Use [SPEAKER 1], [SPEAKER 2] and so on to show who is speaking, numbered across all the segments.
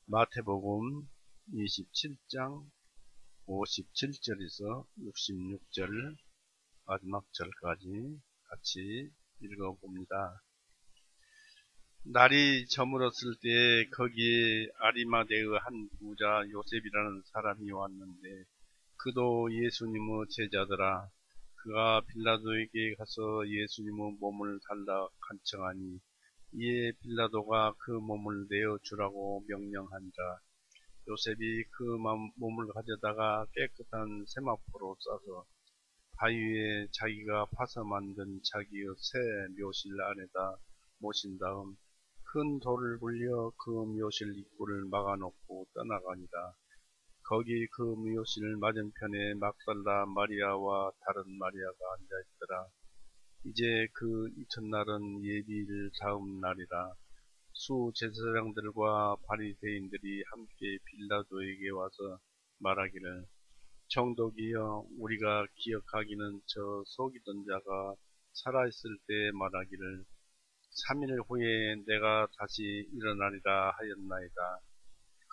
[SPEAKER 1] 마태복음 27장 57절에서 66절 마지막 절까지 같이 읽어봅니다. 날이 저물었을 때 거기에 아리마대의 한 부자 요셉이라는 사람이 왔는데 그도 예수님의 제자더라. 그가 빌라도에게 가서 예수님의 몸을 달라 간청하니 이에 빌라도가 그 몸을 내어주라고 명령하니라. 요셉이 그 몸을 가져다가 깨끗한 세마포로 싸서 바위에 자기가 파서 만든 자기의 새 묘실 안에다 모신 다음 큰 돌을 굴려 그 묘실 입구를 막아놓고 떠나가니라. 거기 그 묘실 맞은편에 막달라 마리아와 다른 마리아가 앉아있더라. 이제 그 이튿날은 예비일 다음 날이라. 수 제사장들과 바리새인들이 함께 빌라도에게 와서 말하기를, 총독이여, 우리가 기억하기는 저 속이던 자가 살아있을 때 말하기를 3일 후에 내가 다시 일어나리라 하였나이다.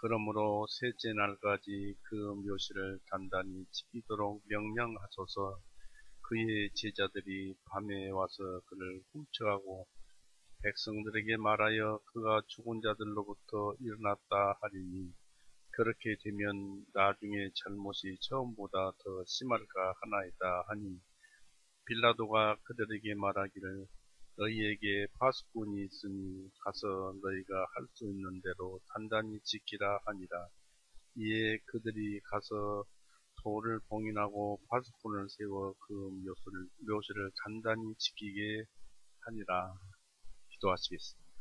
[SPEAKER 1] 그러므로 셋째 날까지 그 묘실을 단단히 지키도록 명령하소서. 그의 제자들이 밤에 와서 그를 훔쳐가고 백성들에게 말하여 그가 죽은 자들로부터 일어났다 하리니 그렇게 되면 나중에 잘못이 처음보다 더 심할까 하나이다 하니, 빌라도가 그들에게 말하기를 너희에게 파수꾼이 있으니 가서 너희가 할 수 있는 대로 단단히 지키라 하니라. 이에 그들이 가서 돌을 봉인하고 파수꾼을 세워 그 묘실을 단단히 지키게 하니라. 기도하시겠습니다.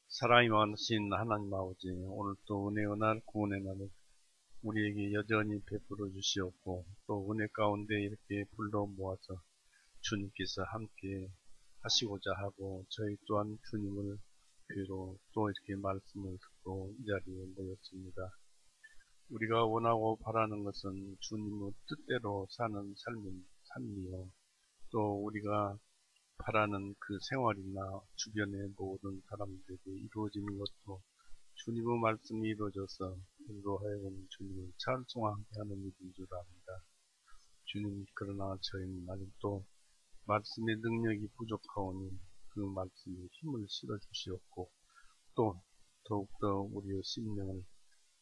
[SPEAKER 1] 사랑이 많으신 하나님 아버지, 오늘도 은혜의 날, 구원의 날을 우리에게 여전히 베풀어 주시옵고 또 은혜 가운데 이렇게 불러 모아서 주님께서 함께 하시고자 하고 저희 또한 주님을 뵈러 또 이렇게 말씀을 듣고 이 자리에 모였습니다. 우리가 원하고 바라는 것은 주님의 뜻대로 사는 삶이요, 또 우리가 바라는 그 생활이나 주변의 모든 사람들에게 이루어지는 것도 주님의 말씀이 이루어져서 우리로 하여금 주님을 찬송하게 하는 일인 줄 압니다. 주님, 그러나 저희는 아직도 말씀의 능력이 부족하오니 그 말씀에 힘을 실어 주시옵고 또 더욱더 우리의 심령을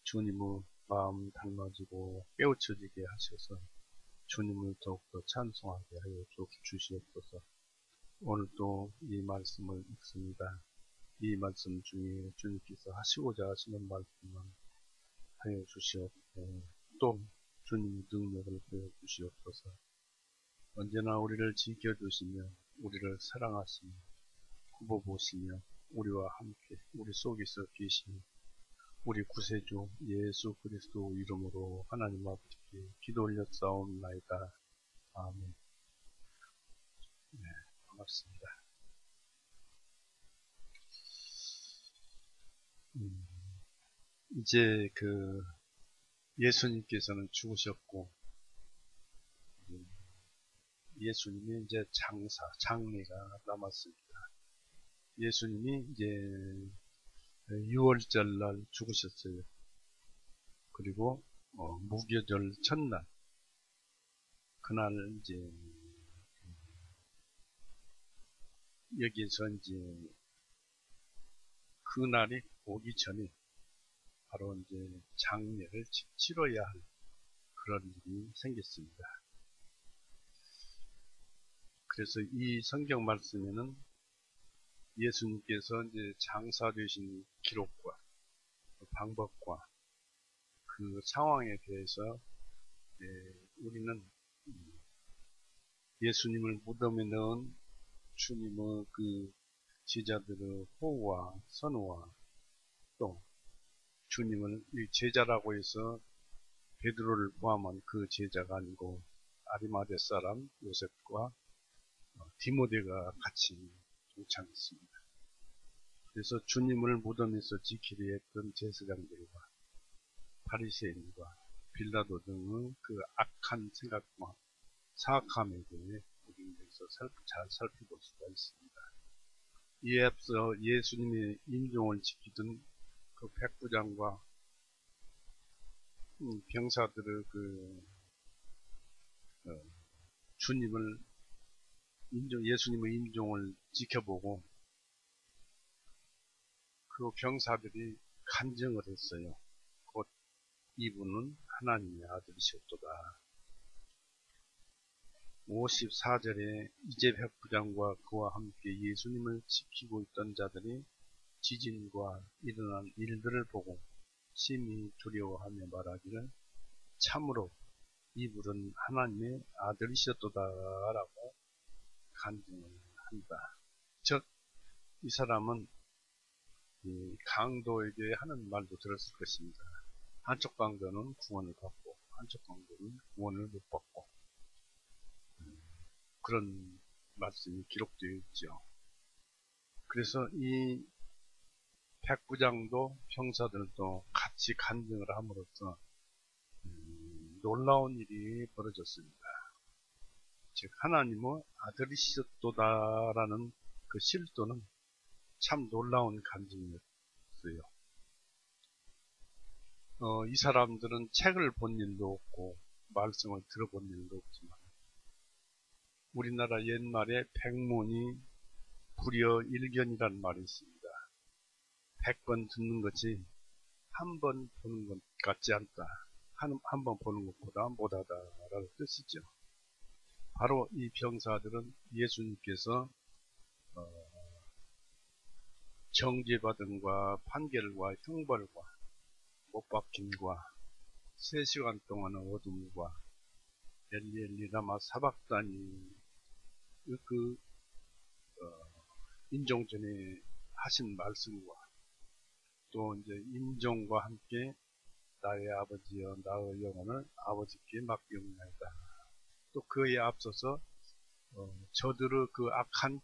[SPEAKER 1] 주님의 마음 닮아지고 깨우쳐지게 하셔서 주님을 더욱더 찬송하게 하여 주시옵소서. 오늘도 이 말씀을 읽습니다. 이 말씀 중에 주님께서 하시고자 하시는 말씀만 하여 주시옵고 또 주님의 능력을 보여주시옵소서. 언제나 우리를 지켜주시며 우리를 사랑하시며 굽어보시며 우리와 함께 우리 속에서 계시며 우리 구세주 예수 그리스도 이름으로 하나님 아버지께 기도 올렸사옵나이다. 아멘. 네, 반갑습니다. 이제 예수님께서는 죽으셨고 예수님이 이제 장례가 남았습니다. 예수님이 이제 6월절 날 죽으셨어요. 그리고 무교절 첫날 그날 이제 여기에서 이제 그날이 오기 전에 바로 이제 장례를 치러야 할 그런 일이 생겼습니다. 그래서 이 성경 말씀에는 예수님께서 이제 장사되신 기록과 방법과 그 상황에 대해서 우리는 예수님을 무덤에 넣은 주님의 그 제자들의 호우와 선우와 또 주님을 제자라고 해서 베드로를 포함한 그 제자가 아니고 아리마대 사람 요셉과 디모데가 같이 동참했습니다. 그래서 주님을 무덤에서 지키려 했던 제사장들과 바리새인과 빌라도 등의 그 악한 생각과 사악함에 대해 우리는 여기서 잘 살펴볼 수가 있습니다. 이에 앞서 예수님의 임종을 지키던 그 백부장과 병사들의 어, 예수님의 임종을 지켜보고 그 병사들이 간증을 했어요. 곧 이분은 하나님의 아들이셨도다. 54절에 이제 백부장과 그와 함께 예수님을 지키고 있던 자들이 지진과 일어난 일들을 보고 심히 두려워하며 말하기를 참으로 이분은 하나님의 아들이셨도다 라고 간증을 한다. 즉 이 사람은 이 강도에게 하는 말도 들었을 것입니다. 한쪽 강도는 구원을 받고 한쪽 강도는 구원을 못 받고 그런 말씀이 기록되어 있죠. 그래서 이 백부장도 병사들도 같이 간증을 함으로써 놀라운 일이 벌어졌습니다. 즉 하나님의 아들이셨도다라는 그 실도는 참 놀라운 간증이었어요. 이 사람들은 책을 본 일도 없고 말씀을 들어본 일도 없지만 우리나라 옛말에 백문이 불여일견이라는 말이 있습니다. 100번 듣는 것이 한 번 보는 것 같지 않다. 한 번 보는 것보다 못하다라는 뜻이죠. 바로 이 병사들은 예수님께서 정죄받음과 판결과 형벌과 못박힘과 3시간 동안의 어둠과 엘리 엘리 라마 사박다니 인종전에 하신 말씀과 또 이제 임종과 함께 나의 아버지여 나의 영혼을 아버지께 맡기옵나이다. 또 그에 앞서서 저들의 그 악한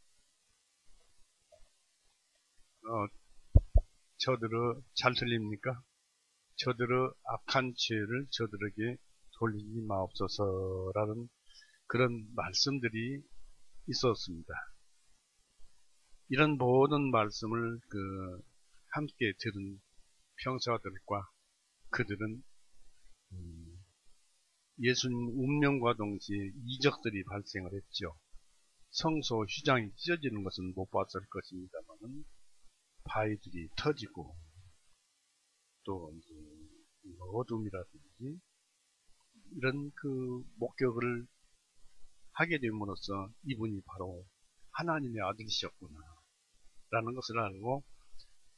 [SPEAKER 1] 저들의 잘 들립니까? 저들의 악한 죄를 저들에게 돌리지 마옵소서라는 그런 말씀들이 있었습니다. 이런 모든 말씀을 함께 들은 병사들과 그들은 예수님 운명과 동시에 이적들이 발생을 했죠. 성소 휘장이 찢어지는 것은 못 봤을 것입니다만 바위들이 터지고 또 이제 어둠이라든지 이런 목격을 하게 됨으로써 이분이 바로 하나님의 아들이셨구나 라는 것을 알고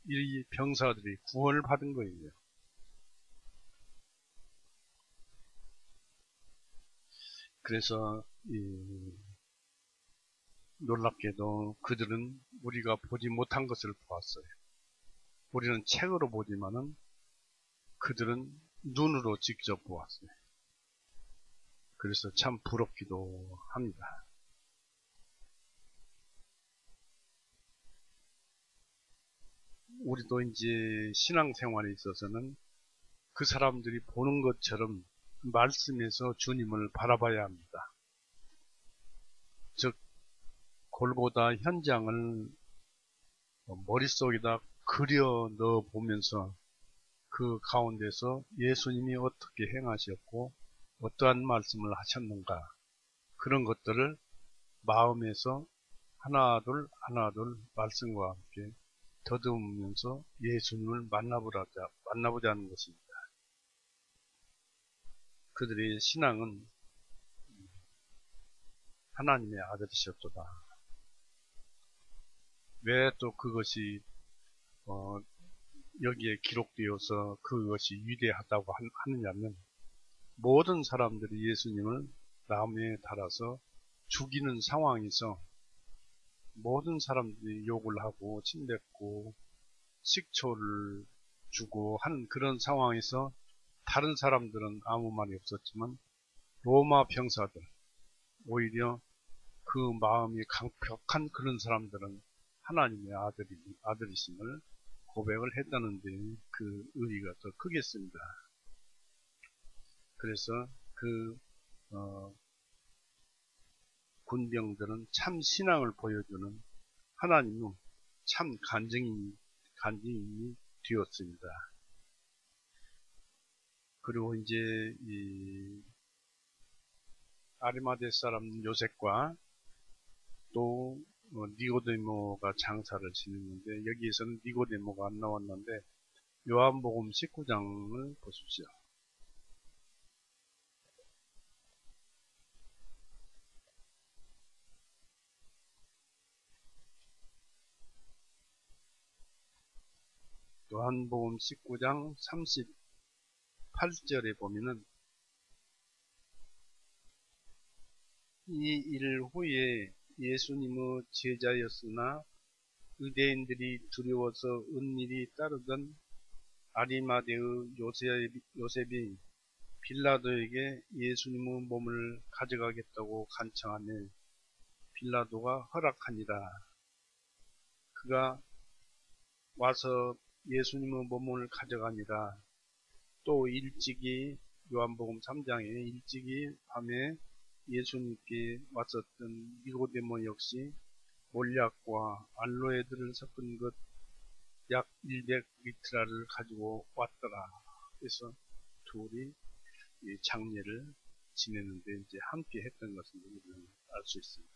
[SPEAKER 1] 이 병사들이 구원을 받은 거예요. 그래서 놀랍게도 그들은 우리가 보지 못한 것을 보았어요. 우리는 책으로 보지만은 그들은 눈으로 직접 보았어요. 그래서 참 부럽기도 합니다. 우리도 이제 신앙생활에 있어서는 그 사람들이 보는 것처럼 말씀에서 주님을 바라봐야 합니다. 즉 골고다 현장을 머릿속에다 그려 넣어 보면서 그 가운데서 예수님이 어떻게 행하셨고 어떠한 말씀을 하셨는가 그런 것들을 마음에서 하나둘 말씀과 함께 더듬으면서 예수님을 만나보자는 것입니다. 그들의 신앙은 하나님의 아들이셨도다. 왜 또 그것이 여기에 기록되어서 그것이 위대하다고 하느냐면 모든 사람들이 예수님을 나무에 달아서 죽이는 상황에서 모든 사람들이 욕을 하고 침뱉고 식초를 주고 하는 그런 상황에서 다른 사람들은 아무 말이 없었지만 로마 병사들 오히려 그 마음이 강력한 그런 사람들은 하나님의 아들이심을 고백을 했다는 데 그 의의가 더 크겠습니다. 그래서 군병들은 참 신앙을 보여주는 하나님은 참 간증이 되었습니다. 그리고 이제 이 아리마대 사람 요셉과 또 니고데모가 장사를 지냈는데 여기에서는 니고데모가 안 나왔는데 요한복음 19장을 보십시오. 요한복음 19장 38절에 보면은 이 일 후에 예수님의 제자였으나 유대인들이 두려워서 은밀히 따르던 아리마대의 요셉이 빌라도에게 예수님의 몸을 가져가겠다고 간청하며 빌라도가 허락하니라. 그가 와서 예수님의 몸을 가져가니라. 또 일찍이 요한복음 3장에 일찍이 밤에 예수님께 왔었던 니고데모 역시 몰약과 알로에들을 섞은 것 약 100리트라를 가지고 왔더라. 그래서 둘이 이 장례를 지내는데 이제 함께 했던 것을 우리는 알 수 있습니다.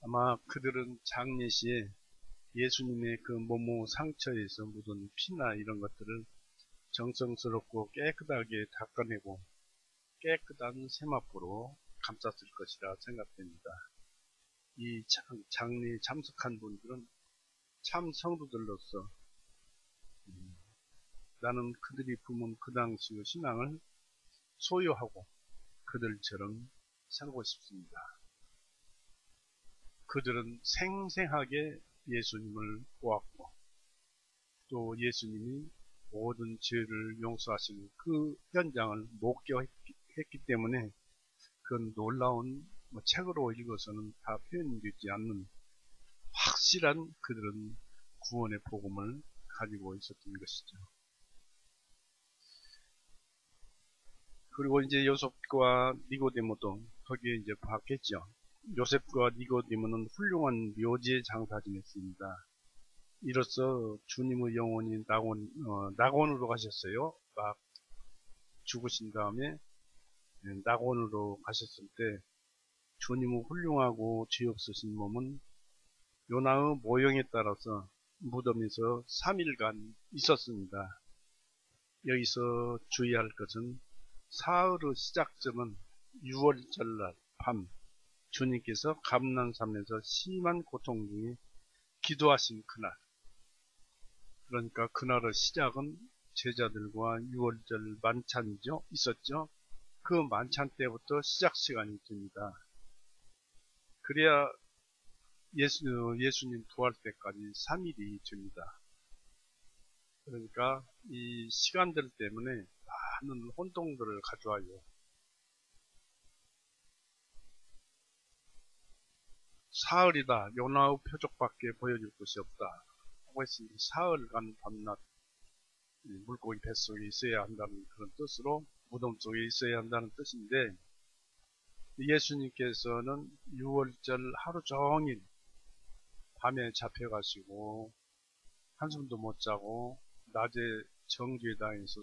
[SPEAKER 1] 아마 그들은 장례 시에 예수님의 그 몸의 상처에서 묻은 피나 이런 것들을 정성스럽고 깨끗하게 닦아내고 깨끗한 세마포로 감쌌을 것이라 생각됩니다. 이 장례에 참석한 분들은 참 성도들로서 나는 그들이 품은 그 당시의 신앙을 소유하고 그들처럼 살고 싶습니다. 그들은 생생하게 예수님을 보았고 또 예수님이 모든 죄를 용서하시는 그 현장을 목격했기 때문에 그건 놀라운 책으로 읽어서는 다 표현되지 않는 확실한 그들은 구원의 복음을 가지고 있었던 것이죠. 그리고 이제 요셉과 니고데모도 거기에 이제 봤겠죠. 요셉과 니고데모는 훌륭한 묘지에 장사 지냈습니다. 이로써 주님의 영혼이 낙원으로 가셨어요. 막 죽으신 다음에 낙원으로 가셨을 때 주님의 훌륭하고 죄 없으신 몸은 요나의 모형에 따라서 무덤에서 3일간 있었습니다. 여기서 주의할 것은 사흘의 시작점은 6월절날 밤 주님께서 감난산에서 심한 고통 중에 기도하신 그날, 그러니까 그날의 시작은 제자들과 6월절 만찬이죠. 있었죠. 그 만찬 때부터 시작 시간이 됩니다. 그래야 예수님 부활 때까지 3일이 됩니다. 그러니까 이 시간들 때문에 많은 혼동들을 가져와요. 사흘이다. 요나의 표적밖에 보여줄 것이 없다. 하고 있으니 사흘간 밤낮 물고기 뱃속에 있어야 한다는 그런 뜻으로 무덤 속에 있어야 한다는 뜻인데 예수님께서는 6월절 하루 종일 밤에 잡혀가시고 한숨도 못 자고 낮에 정죄당에서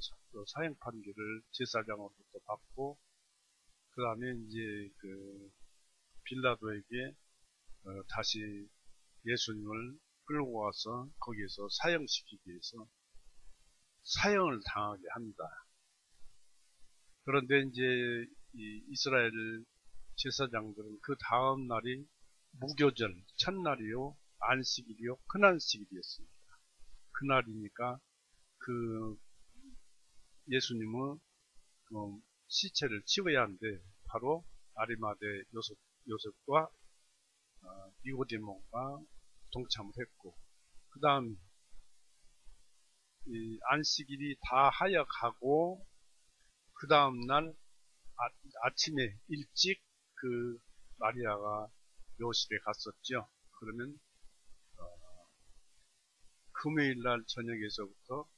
[SPEAKER 1] 사형 판결을 제사장으로부터 받고 그 다음에 이제 그 빌라도에게 다시 예수님을 끌고 와서 거기에서 사형시키기 위해서 사형을 당하게 합니다. 그런데 이제 이 이스라엘 제사장들은 그 다음 날이 무교절 첫날이요 안식일이요 큰안식일이었습니다. 그날이니까 그 예수님은 시체를 치워야 하는데 바로 아리마대 요셉과 니고데모가 동참을 했고 그 다음 안식일이 다 하여가고 그 다음날 아침에 일찍 그 마리아가 묘실에 갔었죠. 그러면 금요일날 저녁에서부터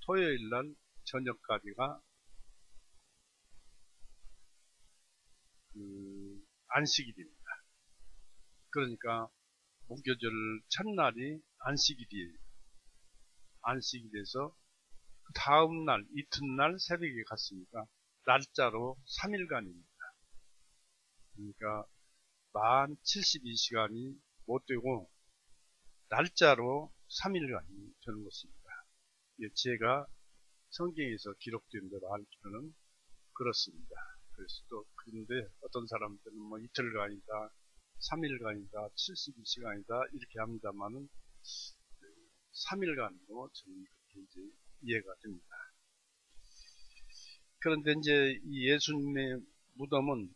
[SPEAKER 1] 토요일날 저녁까지가 그 안식일입니다. 그러니까 무교절 첫날이 안식일이에요. 안식일에서 그 다음 날, 이튿날 새벽에 갔으니까 날짜로 3일간입니다. 그러니까 만 72시간이 못 되고 날짜로 3일간이 되는 것입니다. 제가 성경에서 기록된 대로 알기로는 그렇습니다. 그래서 또 그런데 어떤 사람들은 뭐 이틀간이다, 3일간이다, 72시간이다 이렇게 합니다만은 3일간으로 저는 그렇게 이제 이해가 됩니다. 그런데 이제 이 예수님의 무덤은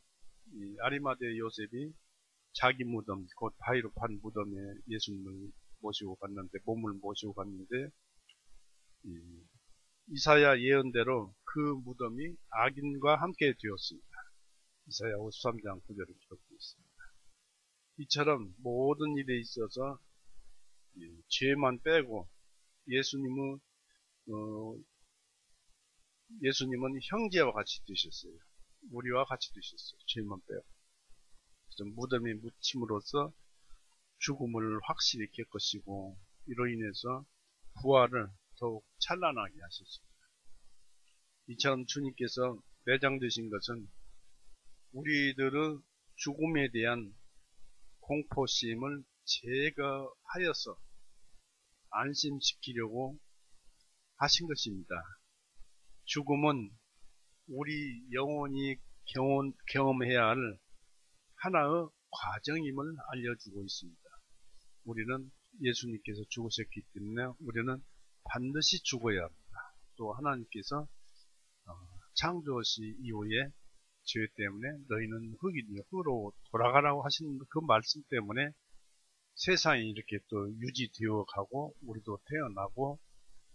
[SPEAKER 1] 이 아리마대 요셉이 자기 무덤, 곧 바위로 판 무덤에 예수님을 모시고 갔는데, 몸을 모시고 갔는데, 이사야 예언대로 그 무덤이 악인과 함께 되었습니다. 이사야 53장 9절에 기록되어 있습니다. 이처럼 모든 일에 있어서 죄만 빼고 예수님은 형제와 같이 되셨어요. 우리와 같이 되셨어요. 죄만 빼고. 그래서 무덤에 묻힘으로써 죽음을 확실히 겪으시고 이로 인해서 부활을 더욱 찬란하게 하셨습니다. 이처럼 주님께서 매장되신 것은 우리들의 죽음에 대한 공포심을 제거하여서 안심시키려고 하신 것입니다. 죽음은 우리 영혼이 경험해야 할 하나의 과정임을 알려주고 있습니다. 우리는 예수님께서 죽으셨기 때문에 우리는 반드시 죽어야 합니다. 또 하나님께서 창조시 이후에 죄 때문에 너희는 흙이니 흙으로 돌아가라고 하신 그 말씀 때문에 세상이 이렇게 또 유지되어 가고 우리도 태어나고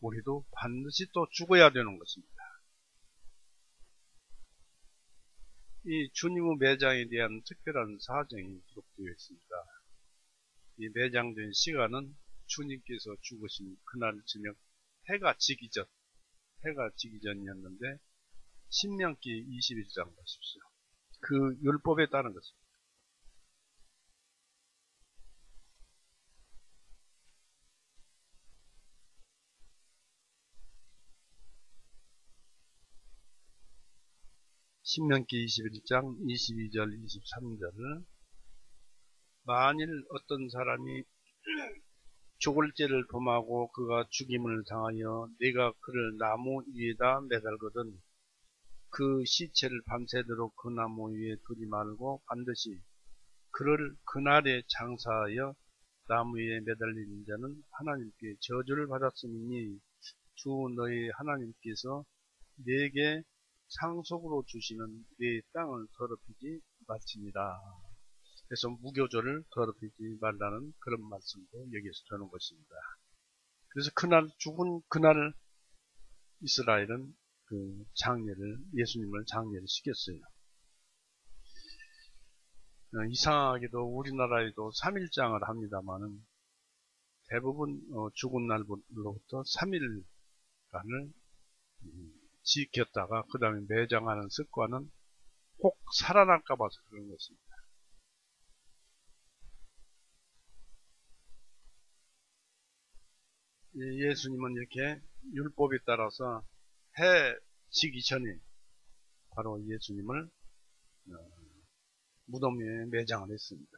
[SPEAKER 1] 우리도 반드시 또 죽어야 되는 것입니다. 이 주님의 매장에 대한 특별한 사정이 기록되어 있습니다. 이 매장된 시간은 주님께서 죽으신 그날 저녁 해가 지기 전이었는데 신명기 21장 보십시오. 그 율법에 따른 것입니다. 신명기 21장 22절 23절을 만일 어떤 사람이 죽을 죄를 범하고 그가 죽임을 당하여 네가 그를 나무 위에다 매달거든 그 시체를 밤새도록 그 나무 위에 두지 말고 반드시 그를 그날에 장사하여 나무 위에 매달리는 자는 하나님께 저주를 받았으니 주 너희 하나님께서 네게 상속으로 주시는 네 땅을 더럽히지 말지니라. 그래서 무교절을 더럽히지 말라는 그런 말씀도 여기에서 되는 것입니다. 그래서 죽은 그날 이스라엘은 그 예수님을 장례를 시켰어요. 이상하게도 우리나라에도 3일장을 합니다만은 대부분 죽은 날로부터 3일간을 지켰다가 그 다음에 매장하는 습관은 꼭 살아날까 봐서 그런 것입니다. 예수님은 이렇게 율법에 따라서 해 지기 전에 바로 예수님을 무덤 위에 매장을 했습니다.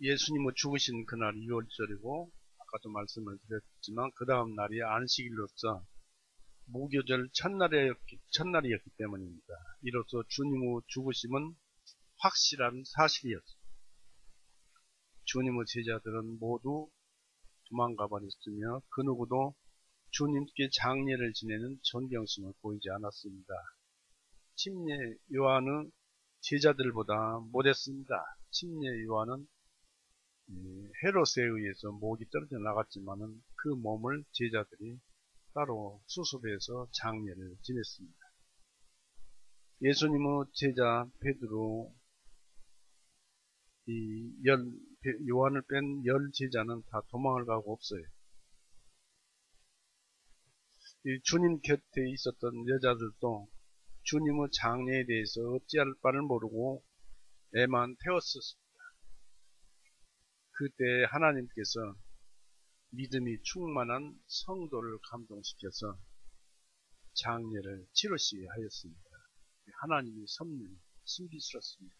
[SPEAKER 1] 예수님은 죽으신 그날 2월절이고 아까도 말씀을 드렸지만 그 다음 날이 안식일로서 무교절 첫날이었기 때문입니다. 이로써 주님의 죽으심은 확실한 사실이었습니다. 주님의 제자들은 모두 도망가 버렸으며 그 누구도 주님께 장례를 지내는 존경심을 보이지 않았습니다. 침례 요한은 제자들보다 못했습니다. 침례 요한은 헤롯에 의해서 목이 떨어져 나갔지만은 그 몸을 제자들이 따로 수습해서 장례를 지냈습니다. 예수님의 제자 베드로 요한을 뺀 10제자는 다 도망을 가고 없어요. 주님 곁에 있었던 여자들도 주님의 장례에 대해서 어찌할 바를 모르고 애만 태웠었습니다. 그때 하나님께서 믿음이 충만한 성도를 감동시켜서 장례를 치르시게 하였습니다. 하나님의 섭리는 신비스럽습니다.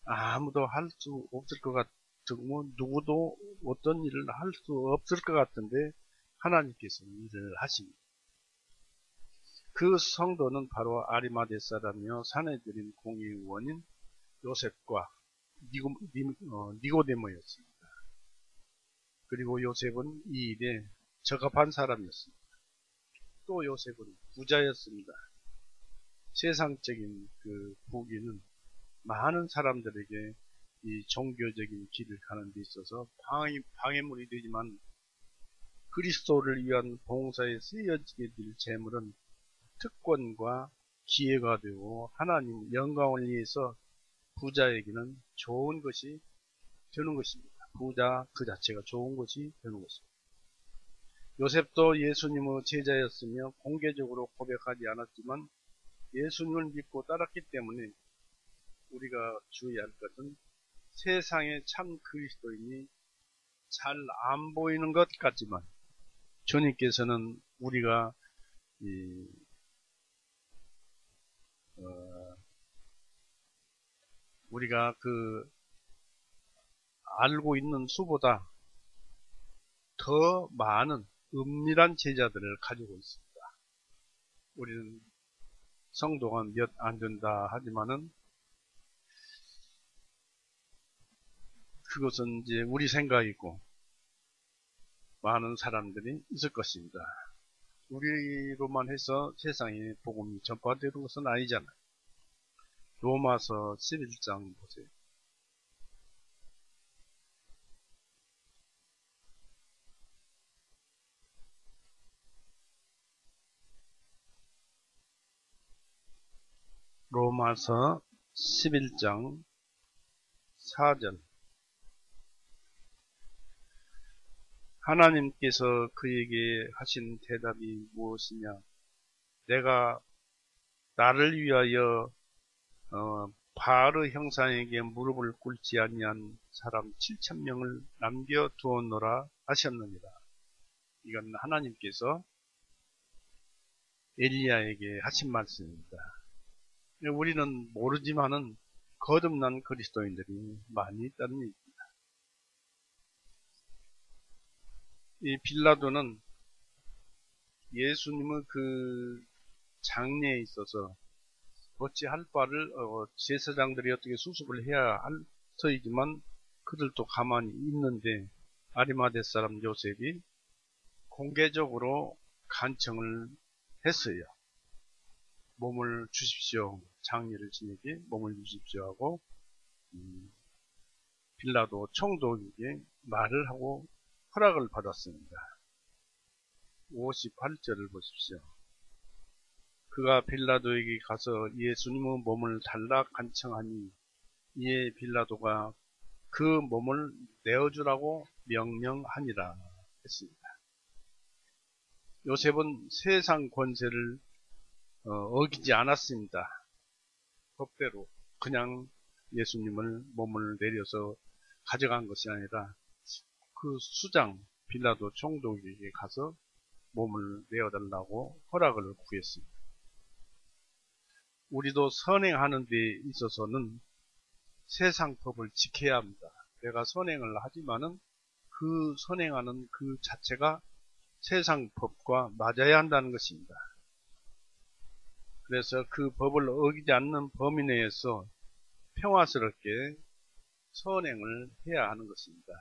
[SPEAKER 1] 아무도 할 수 없을 것 같고 누구도 어떤 일을 할 수 없을 것 같은데 하나님께서 일을 하십니다. 그 성도는 바로 아리마대 사람이요 사내들인 공의의 원인 요셉과 니고데모였습니다. 그리고 요셉은 이 일에 적합한 사람이었습니다. 또 요셉은 부자였습니다. 세상적인 그 부귀는 많은 사람들에게 이 종교적인 길을 가는 데 있어서 방해물이 되지만 그리스도를 위한 봉사에 쓰여지게 될 재물은 특권과 기회가 되고 하나님 영광을 위해서 부자에게는 좋은 것이 되는 것입니다. 부자 그 자체가 좋은 것이 되는 것입니다. 요셉도 예수님의 제자였으며 공개적으로 고백하지 않았지만 예수님을 믿고 따랐기 때문에 우리가 주의할 것은 세상의 참 그리스도인이 잘 안 보이는 것 같지만 주님께서는 우리가 우리가 그 알고 있는 수보다 더 많은 은밀한 제자들을 가지고 있습니다. 우리는 성도가 몇 안 된다 하지만은 그것은 이제 우리 생각이고 많은 사람들이 있을 것입니다. 우리로만 해서 세상에 복음이 전파되는 것은 아니잖아요. 로마서 11장 보세요. 로마서 11장 4절 하나님께서 그에게 하신 대답이 무엇이냐? 내가 나를 위하여 바르 형상에게 무릎을 꿇지 아니한 사람 7,000명을 남겨두었노라 하셨느니라. 이건 하나님께서 엘리야에게 하신 말씀입니다. 우리는 모르지만은 거듭난 그리스도인들이 많이 있다는 얘기입니다. 이 빌라도는 예수님의 그 장례에 있어서 어찌할 바를 제사장들이 어떻게 수습을 해야 할 터이지만 그들도 가만히 있는데 아리마대 사람 요셉이 공개적으로 간청을 했어요. 몸을 주십시오. 장례를 지내게 몸을 주십시오 하고 빌라도 총독에게 말을 하고 허락을 받았습니다. 58절을 보십시오. 그가 빌라도에게 가서 예수님의 몸을 달라 간청하니 이에 빌라도가 그 몸을 내어주라고 명령하니라 했습니다. 요셉은 세상 권세를 어기지 않았습니다. 법대로 그냥 예수님을 몸을 내려서 가져간 것이 아니라 그 수장 빌라도 총독에게 가서 몸을 내어달라고 허락을 구했습니다. 우리도 선행하는 데 있어서는 세상 법을 지켜야 합니다. 내가 선행을 하지만은 그 선행하는 그 자체가 세상 법과 맞아야 한다는 것입니다. 그래서 그 법을 어기지 않는 범위 내에서 평화스럽게 선행을 해야 하는 것입니다.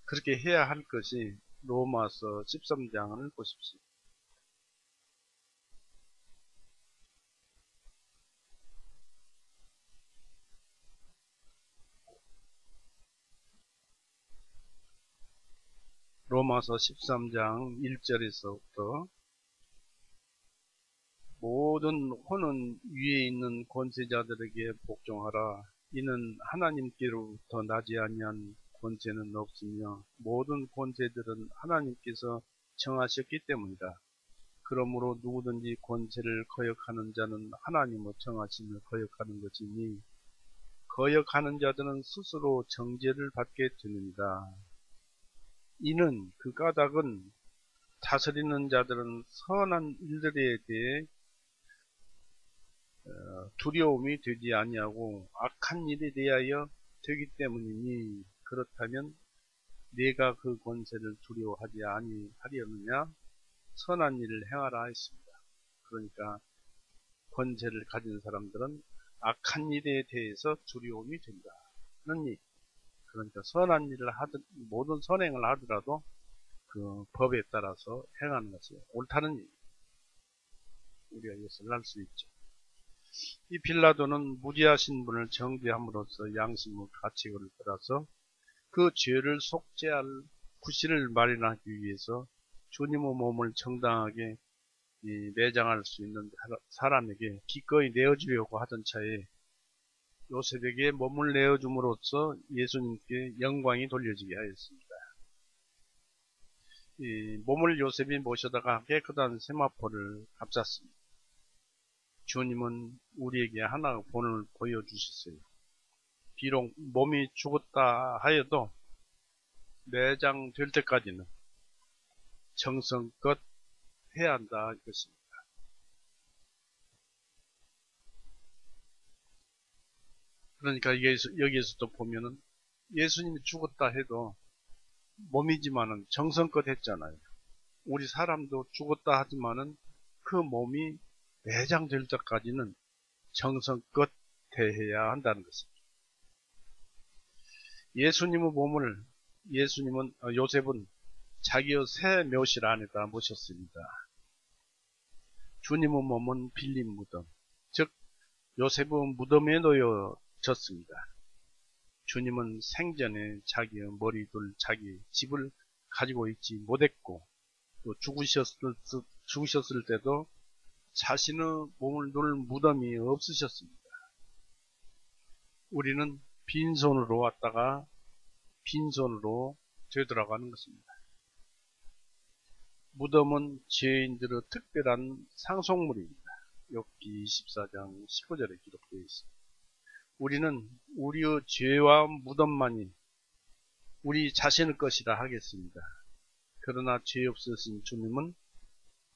[SPEAKER 1] 그렇게 해야 할 것이 로마서 13장을 보십시오. 로마서 13장 1절에서부터 모든 혼은 위에 있는 권세자들에게 복종하라. 이는 하나님께로부터 나지 아니한 권세는 없으며 모든 권세들은 하나님께서 정하셨기 때문이다. 그러므로 누구든지 권세를 거역하는 자는 하나님의 정하심을 거역하는 것이니 거역하는 자들은 스스로 정죄를 받게 되느니라. 이는 그 까닭은 다스리는 자들은 선한 일들에 대해 두려움이 되지 아니하고 악한 일에 대하여 되기 때문이니, 그렇다면 내가 그 권세를 두려워하지 아니하려느냐? 선한 일을 행하라 했습니다. 그러니까 권세를 가진 사람들은 악한 일에 대해서 두려움이 된다는 얘기. 그러니까 선한 일을 모든 선행을 하더라도 그 법에 따라서 행하는 것이 옳다는 얘기. 우리가 이것을 알 수 있죠. 이 빌라도는 무죄하신 분을 정죄함으로써 양심의 가책을 따라서 그 죄를 속죄할 구실을 마련하기 위해서 주님의 몸을 정당하게 매장할 수 있는 사람에게 기꺼이 내어주려고 하던 차에 요셉에게 몸을 내어줌으로써 예수님께 영광이 돌려지게 하였습니다. 이 몸을 요셉이 모셔다가 깨끗한 세마포를 감쌌습니다. 주님은 우리에게 하나의 본을 보여주셨어요. 비록 몸이 죽었다 하여도 매장될 때까지는 정성껏 해야 한다 이것입니다. 그러니까 여기에서도 보면은 예수님이 죽었다 해도 몸이지만은 정성껏 했잖아요. 우리 사람도 죽었다 하지만은 그 몸이 매장될 때까지는 정성껏 대해야 한다는 것입니다. 예수님의 몸을 요셉은 자기의 새 묘실 안에다 모셨습니다. 주님의 몸은 빌린 무덤, 즉 요셉은 무덤에 놓여졌습니다. 주님은 생전에 자기의 머리둘 자기 집을 가지고 있지 못했고, 또 죽으셨을 때도 자신의 몸을 놓을 무덤이 없으셨습니다. 우리는 빈손으로 왔다가 빈손으로 되돌아가는 것입니다. 무덤은 죄인들의 특별한 상속물입니다. 욥기 24장 19절에 기록되어 있습니다. 우리는 우리의 죄와 무덤만이 우리 자신의 것이라 하겠습니다. 그러나 죄 없으신 주님은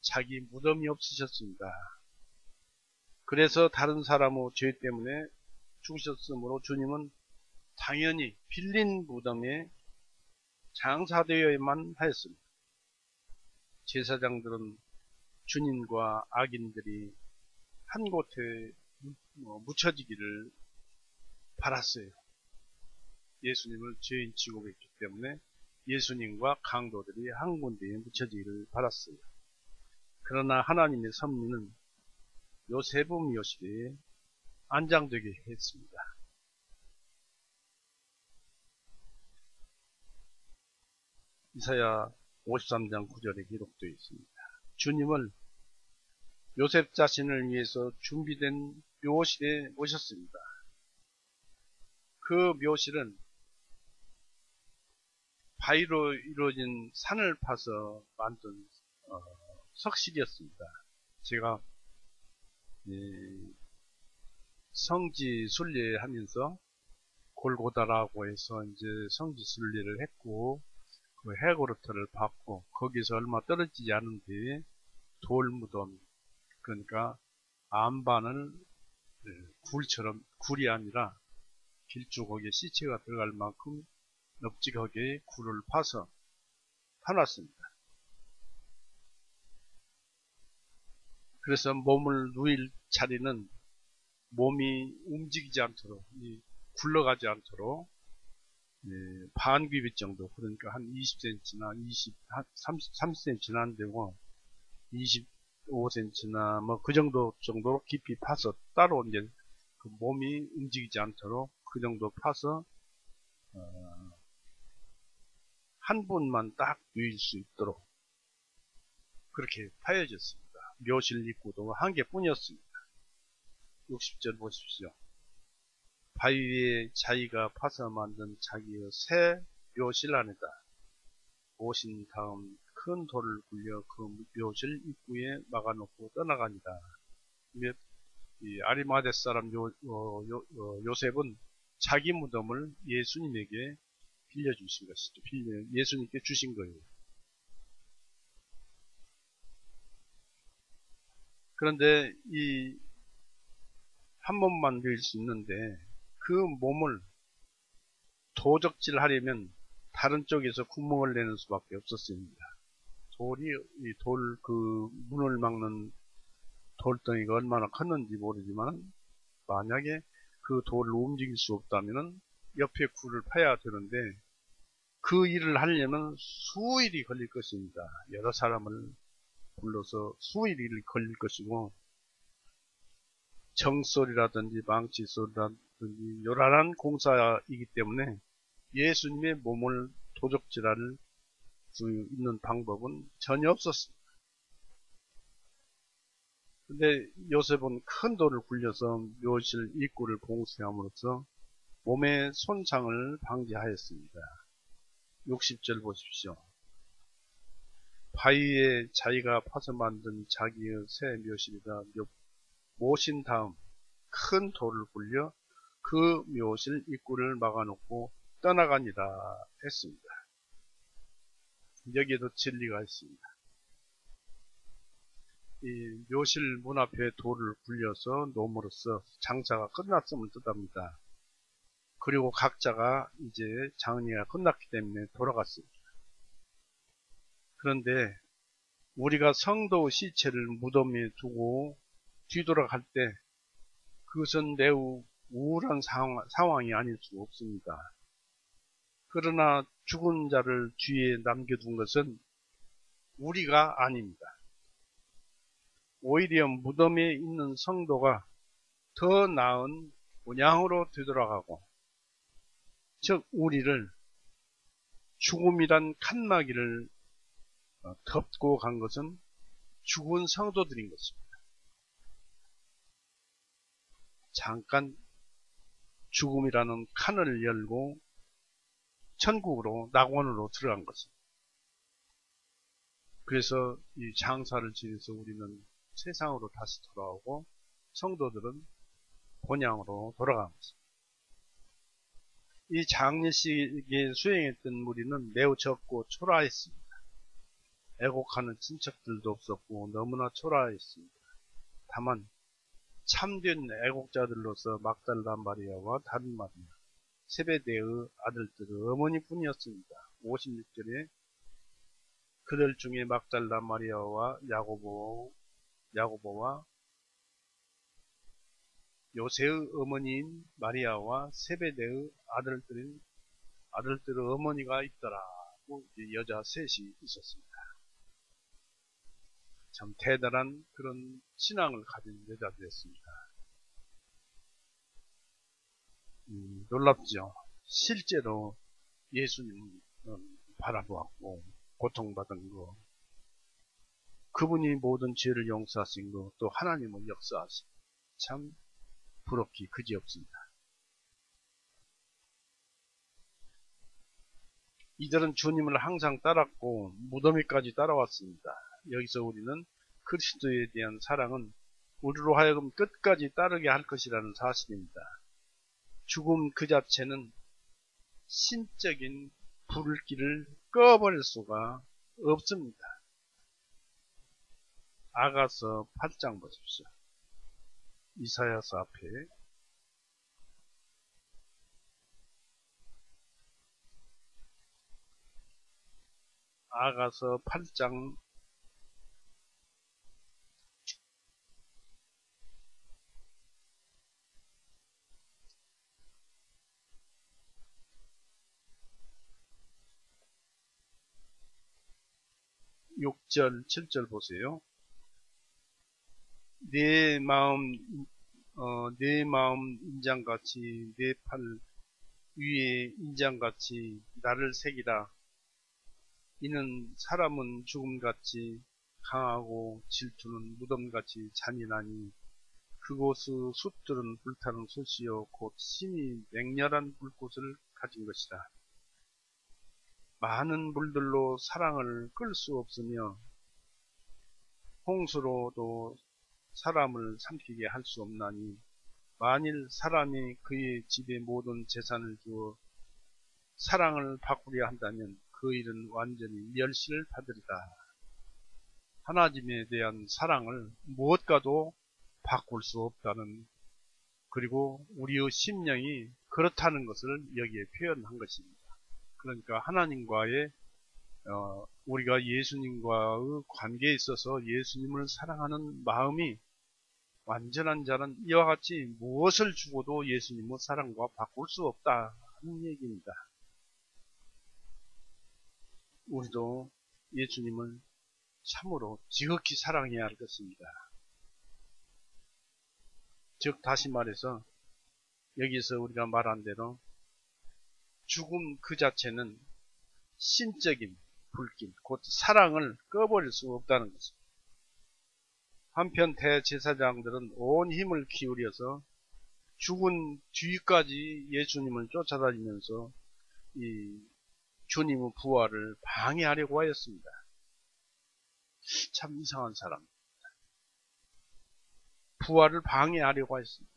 [SPEAKER 1] 자기 무덤이 없으셨습니다. 그래서 다른 사람의 죄 때문에 죽으셨으므로 주님은 당연히 빌린 무덤에 장사되어야만 하였습니다. 제사장들은 주님과 악인들이 한 곳에 묻혀지기를 바랐어요. 예수님을 죄인 취급했기 때문에 예수님과 강도들이 한 군데에 묻혀지기를 바랐어요. 그러나 하나님의 섭리는 요셉의 묘실에 안장되게 했습니다. 이사야 53장 9절에 기록되어 있습니다. 주님을 요셉 자신을 위해서 준비된 묘실에 모셨습니다. 그 묘실은 바위로 이루어진 산을 파서 만든 석실이었습니다. 제가 성지 순례하면서 골고다라고 해서 이제 성지 순례를 했고, 그 해고르트를 받고 거기서 얼마 떨어지지 않은 데에 돌무덤, 그러니까 안반을 굴이 아니라 길쭉하게 시체가 들어갈 만큼 넓직하게 굴을 파서 파놨습니다. 그래서 몸을 누일 자리는 몸이 움직이지 않도록, 굴러가지 않도록 반규빗 정도, 그러니까 한 20cm나 30cm는 안 되고 25cm나 뭐 그 정도로 깊이 파서 따로 이제 그 몸이 움직이지 않도록 그 정도 파서 한 분만 딱 누일 수 있도록 그렇게 파여졌습니다. 묘실 입구도 한 개뿐이었습니다. 60절 보십시오. 바위에 자기가 파서 만든 자기의 새 묘실 안에다 오신 다음 큰 돌을 굴려 그 묘실 입구에 막아놓고 떠나가니라. 이 아리마대 사람 요셉은 자기 무덤을 예수님에게 빌려주신 것이죠. 예수님께 주신 거예요. 그런데 이 한 몸만 빌 수 있는데 그 몸을 도적질 하려면 다른 쪽에서 구멍을 내는 수밖에 없었습니다. 그 문을 막는 돌덩이가 얼마나 컸는지 모르지만 만약에 그 돌을 움직일 수 없다면 옆에 굴을 파야 되는데 그 일을 하려면 수일이 걸릴 것입니다. 여러 사람을 불러서 수일이 걸릴 것이고 정소리라든지 망치소리라든지 요란한 공사이기 때문에 예수님의 몸을 도적질할 수 있는 방법은 전혀 없었습니다. 근데 요셉은 큰 돌을 굴려서 묘실 입구를 봉쇄함으로써 몸의 손상을 방지하였습니다. 60절 보십시오. 바위에 자기가 파서 만든 자기의 새 묘실이다 모신 다음 큰 돌을 굴려 그 묘실 입구를 막아놓고 떠나가니라 했습니다. 여기에도 진리가 있습니다. 이 묘실 문 앞에 돌을 굴려서 놓음으로써 장사가 끝났음을 뜻합니다. 그리고 각자가 이제 장례가 끝났기 때문에 돌아갔습니다. 그런데 우리가 성도 시체를 무덤에 두고 뒤돌아갈 때 그것은 매우 우울한 상황이 아닐 수 없습니다. 그러나 죽은 자를 뒤에 남겨둔 것은 우리가 아닙니다. 오히려 무덤에 있는 성도가 더 나은 본향으로 되돌아가고, 즉 우리를 죽음이란 칸막이를 덮고 간 것은 죽은 성도들인 것입니다. 잠깐 죽음이라는 칸을 열고 천국으로 낙원으로 들어간 것입니다. 그래서 이 장사를 지내서 우리는 세상으로 다시 돌아오고 성도들은 본향으로 돌아간 것입니다. 이 장례식에 수행했던 무리는 매우 적고 초라했습니다. 애곡하는 친척들도 없었고 너무나 초라했습니다. 다만 참된 애곡자들로서 막달라 마리아와 다른 마리아, 세베대의 아들들의 어머니뿐이었습니다. 56절에 그들 중에 막달라 마리아와 야고보와 요새의 어머니인 마리아와 세베대의 아들들의 어머니가 있더라고 여자 셋이 있었습니다. 참 대단한 그런 신앙을 가진 여자들이었습니다. 놀랍죠. 실제로 예수님 바라보았고 고통받은 거, 그분이 모든 죄를 용서하신 거, 또 하나님은 역사하신 거, 참 부럽기 그지없습니다. 이들은 주님을 항상 따랐고 무덤에까지 따라왔습니다. 여기서 우리는 그리스도에 대한 사랑은 우리로 하여금 끝까지 따르게 할 것이라는 사실입니다. 죽음 그 자체는 신적인 불길을 꺼버릴 수가 없습니다. 아가서 8장 보십시오. 이사야서 앞에 아가서 8장 6절 7절 보세요. 내 마음 인장같이 내 팔 위에 인장같이 나를 새기라. 이는 사람은 죽음같이 강하고 질투는 무덤같이 잔인하니 그곳의 숲들은 불타는 솥이요 곧 심히 맹렬한 불꽃을 가진 것이라. 많은 물들로 사랑을 끌 수 없으며 홍수로도 사람을 삼키게 할 수 없나니 만일 사람이 그의 집에 모든 재산을 주어 사랑을 바꾸려 한다면 그 일은 완전히 멸시를 받으리다. 하나님에 대한 사랑을 무엇과도 바꿀 수 없다는, 그리고 우리의 심령이 그렇다는 것을 여기에 표현한 것입니다. 그러니까 하나님과의 우리가 예수님과의 관계에 있어서 예수님을 사랑하는 마음이 완전한 자는 이와 같이 무엇을 주고도 예수님의 사랑과 바꿀 수 없다는 얘기입니다. 우리도 예수님을 참으로 지극히 사랑해야 할 것입니다. 즉 다시 말해서 여기서 우리가 말한 대로 죽음 그 자체는 신적인 불길, 곧 사랑을 꺼버릴 수 없다는 것입니다. 한편 대제사장들은 온 힘을 기울여서 죽은 뒤까지 예수님을 쫓아다니면서 이 주님의 부활을 방해하려고 하였습니다. 참 이상한 사람. 부활을 방해하려고 하였습니다.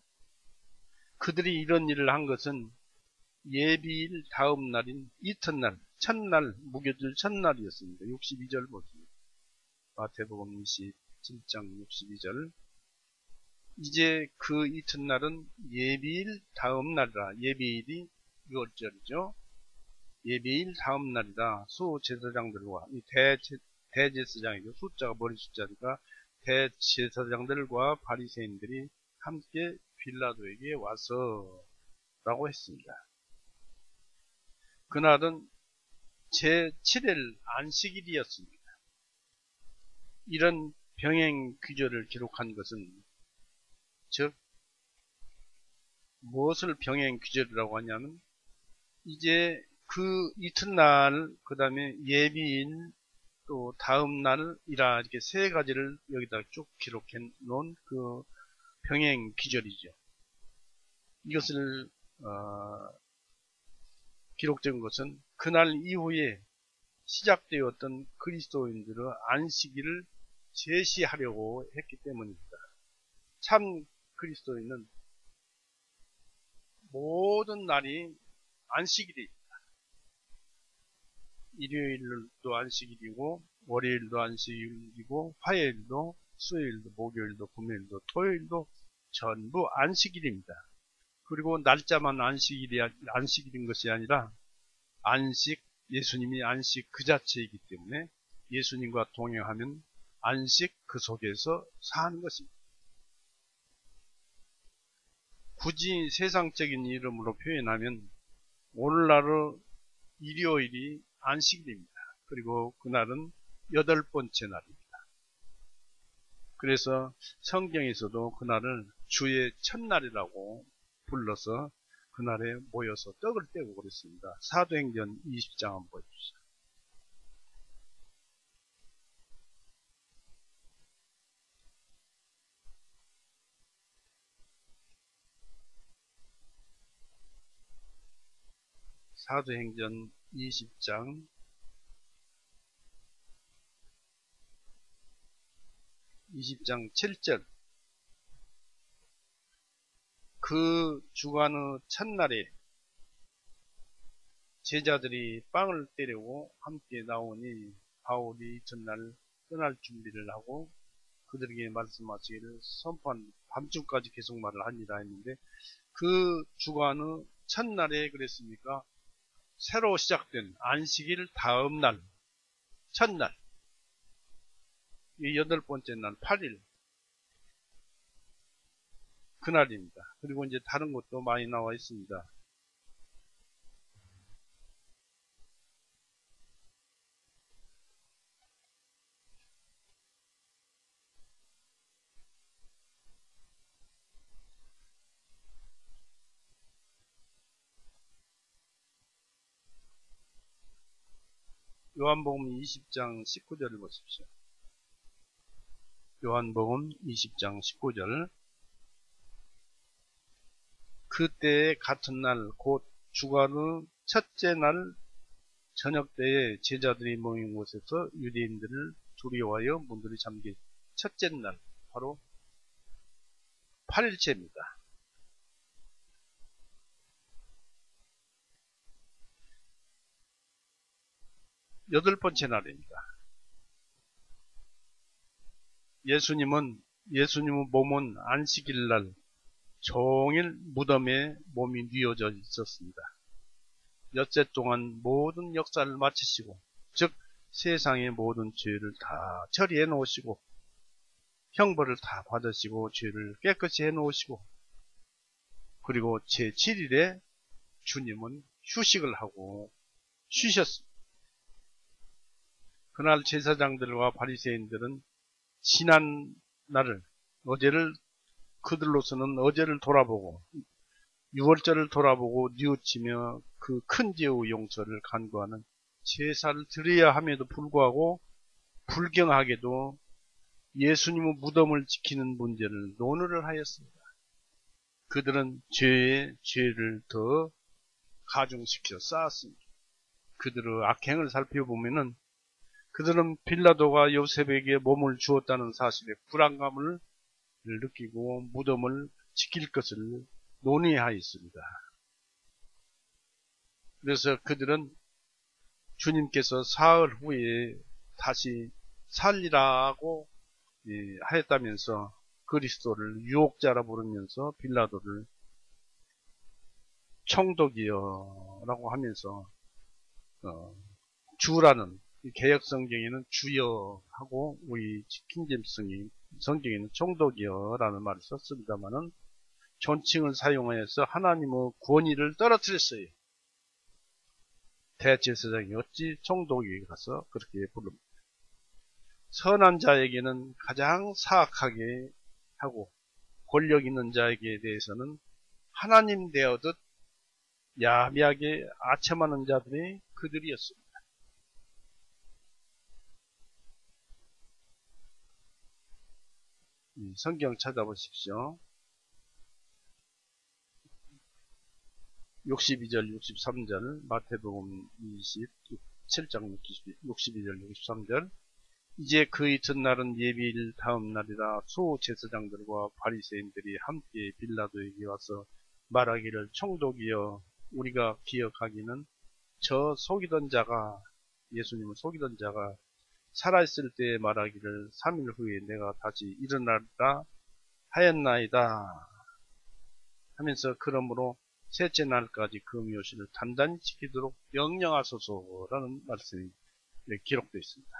[SPEAKER 1] 그들이 이런 일을 한 것은 예비일 다음 날인 이튿날, 첫날, 무교절 첫날이었습니다. 62절 보십니다. 마태복음 27장 62절. 이제 그 이튿날은 예비일 다음 날이라. 예비일이 6월절이죠. 예비일 다음 날이다. 수제사장들과 대제사장이죠. 숫자가 머리 숫자니까 대제사장들과 바리새인들이 함께 빌라도에게 와서 라고 했습니다. 그날은 제7일 안식일이었습니다. 이런 병행 규절을 기록한 것은, 즉 무엇을 병행 규절이라고 하냐면 이제 그 이튿날, 그 다음에 예비일, 또 다음 날이라 이렇게 세 가지를 여기다 쭉 기록해 놓은 그 병행 규절이죠. 이것을 기록된 것은 그날 이후에 시작되었던 그리스도인들의 안식일을 제시하려고 했기 때문입니다. 참 그리스도인은 모든 날이 안식일입니다. 일요일도 안식일이고, 월요일도 안식일이고, 화요일도, 수요일도, 목요일도, 금요일도, 토요일도 전부 안식일입니다. 그리고 날짜만 안식일인 것이 아니라 예수님이 안식 그 자체이기 때문에 예수님과 동행하면 안식 그 속에서 사는 것입니다. 굳이 세상적인 이름으로 표현하면 오늘날의 일요일이 안식일입니다. 그리고 그날은 8번째 날입니다. 그래서 성경에서도 그날을 주의 첫날이라고 불러서 그날에 모여서 떡을 떼고 그랬습니다. 사도행전 20장 한번 보여주세요. 사도행전 20장 7절. 그 주간의 첫날에 제자들이 빵을 떼려고 함께 나오니 바울이 이튿날 떠날 준비를 하고 그들에게 말씀하시기를 선포한 밤중까지 계속 말을 하니라 했는데, 그 주간의 첫날에 그랬습니까? 새로 시작된 안식일 다음 날, 첫날, 이 8번째 날, 8일, 그날입니다. 그리고 이제 다른 것도 많이 나와 있습니다. 요한복음 20장 19절을 보십시오. 요한복음 20장 19절. 그때의 같은 날, 곧 주간의 첫째 날 저녁 때에 제자들이 모인 곳에서 유대인들을 두려워하여 문들이 잠긴 첫째 날, 바로 8일째입니다. 8번째 날입니다. 예수님의 몸은 안식일 날 종일 무덤에 몸이 뉘어져 있었습니다. 엿새 동안 모든 역사를 마치시고, 즉 세상의 모든 죄를 다 처리해 놓으시고, 형벌을 다 받으시고, 죄를 깨끗이 해 놓으시고, 그리고 제7일에 주님은 휴식을 하고 쉬셨습니다. 그날 제사장들과 바리새인들은 지난 날을, 그들로서는 어제를 돌아보고 유월절을 돌아보고 뉘우치며 그 큰 죄의 용서를 간구하는 제사를 드려야 함에도 불구하고 불경하게도 예수님의 무덤을 지키는 문제를 논의를 하였습니다. 그들은 죄에 죄를 더 가중시켜 쌓았습니다. 그들의 악행을 살펴보면은 그들은 빌라도가 요셉에게 몸을 주었다는 사실에 불안감을 느끼고 무덤을 지킬 것을 논의하였습니다. 그래서 그들은 주님께서 사흘 후에 다시 살리라고 하였다면서 그리스도를 유혹자라 부르면서 빌라도를 총독이여라고 하면서 주라는 개혁성경에는 주여 하고 우리 킹제임스 성경에는 총독이여라는 말을 썼습니다만은 존칭을 사용하여서 하나님의 권위를 떨어뜨렸어요. 대제사장이 어찌 총독에게 가서 그렇게 부릅니다. 선한 자에게는 가장 사악하게 하고 권력 있는 자에게 대해서는 하나님 되어듯 야비하게 아첨하는 자들이 그들이었습니다. 성경 찾아보십시오. 62절, 63절, 마태복음 27장 62절, 63절. 이제 그 이튿날은 예비일 다음 날이라 수제사장들과 바리새인들이 함께 빌라도에게 와서 말하기를 총독이여 우리가 기억하기는 저 속이던 자가 예수님을 속이던 자가 살아있을 때에 말하기를 3일 후에 내가 다시 일어나리라 하였나이다 하면서 그러므로 셋째 날까지 그 묘시를 단단히 지키도록 명령하소서라는 말씀이 기록되어 있습니다.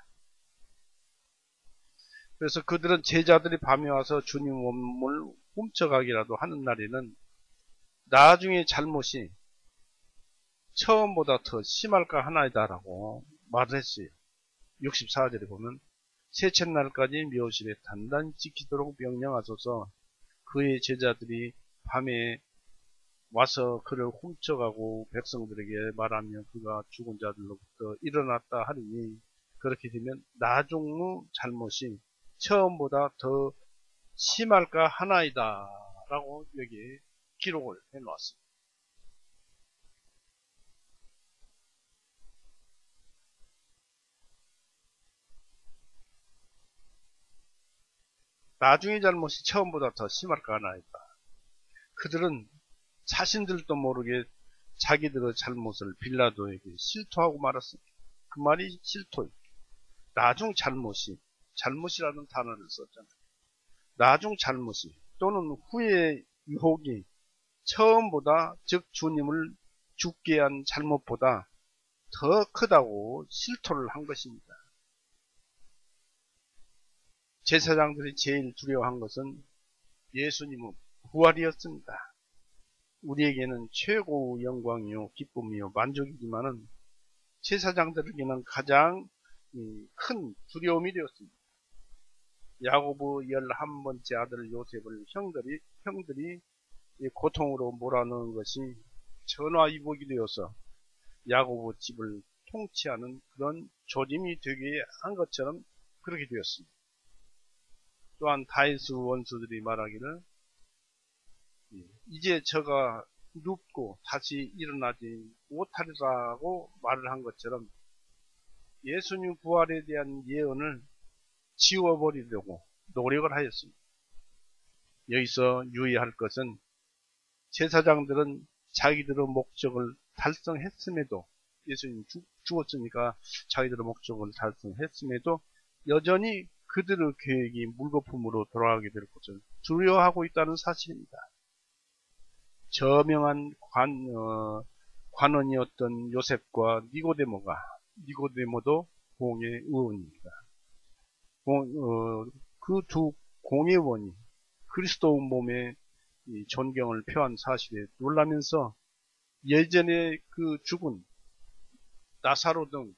[SPEAKER 1] 그래서 그들은 제자들이 밤에 와서 주님 몸을 훔쳐가기라도 하는 날에는 나중에 잘못이 처음보다 더 심할까 하나이다라고 말을 했어요. 64절에 보면 셋째 날까지 묘실에 단단히 지키도록 명령하소서. 그의 제자들이 밤에 와서 그를 훔쳐가고 백성들에게 말하며 그가 죽은 자들로부터 일어났다 하리니 그렇게 되면 나중의 잘못이 처음보다 더 심할까 하나이다 라고 여기에 기록을 해놓았습니다. 나중의 잘못이 처음보다 더 심할까 하나이다. 그들은 자신들도 모르게 자기들의 잘못을 빌라도에게 실토하고 말았습니다. 그 말이 실토입니다. 나중 잘못이라는 단어를 썼잖아요. 나중 잘못이 또는 후의 유혹이 처음보다 즉 주님을 죽게 한 잘못보다 더 크다고 실토를 한 것입니다. 제사장들이 제일 두려워한 것은 예수님의 부활이었습니다. 우리에게는 최고의 영광이요 기쁨이요 만족이지만은 제사장들에게는 가장 큰 두려움이 되었습니다. 야고보 11번째 아들 요셉을 형들이 고통으로 몰아넣은 것이 전화위복이 되어서 야고보 집을 통치하는 그런 조짐이 되게 한 것처럼 그렇게 되었습니다. 또한 다윗의 원수들이 말하기를 이제 저가 눕고 다시 일어나지 못하리라고 말을 한 것처럼 예수님 부활에 대한 예언을 지워버리려고 노력을 하였습니다. 여기서 유의할 것은 제사장들은 자기들의 목적을 달성했음에도 예수님 죽었으니까 자기들의 목적을 달성했음에도 여전히 그들의 계획이 물거품으로 돌아가게 될 것을 두려워하고 있다는 사실입니다. 저명한 관원이었던 요셉과 니고데모도 공의 의원입니다. 그 두 공의 의원이 그리스도 몸에 존경을 표한 사실에 놀라면서 예전에 그 죽은 나사로 등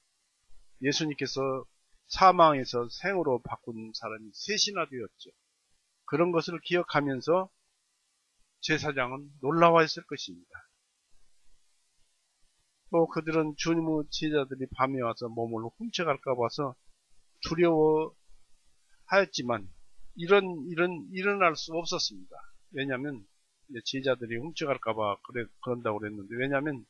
[SPEAKER 1] 예수님께서 사망에서 생으로 바꾼 사람이 셋이나 되었죠. 그런 것을 기억하면서 제사장은 놀라워했을 것입니다. 또 그들은 주님의 제자들이 밤에 와서 몸을 훔쳐갈까 봐서 두려워하였지만 일어날 수 없었습니다. 왜냐하면 제자들이 훔쳐갈까 봐 그런다고 그랬는데, 왜냐하면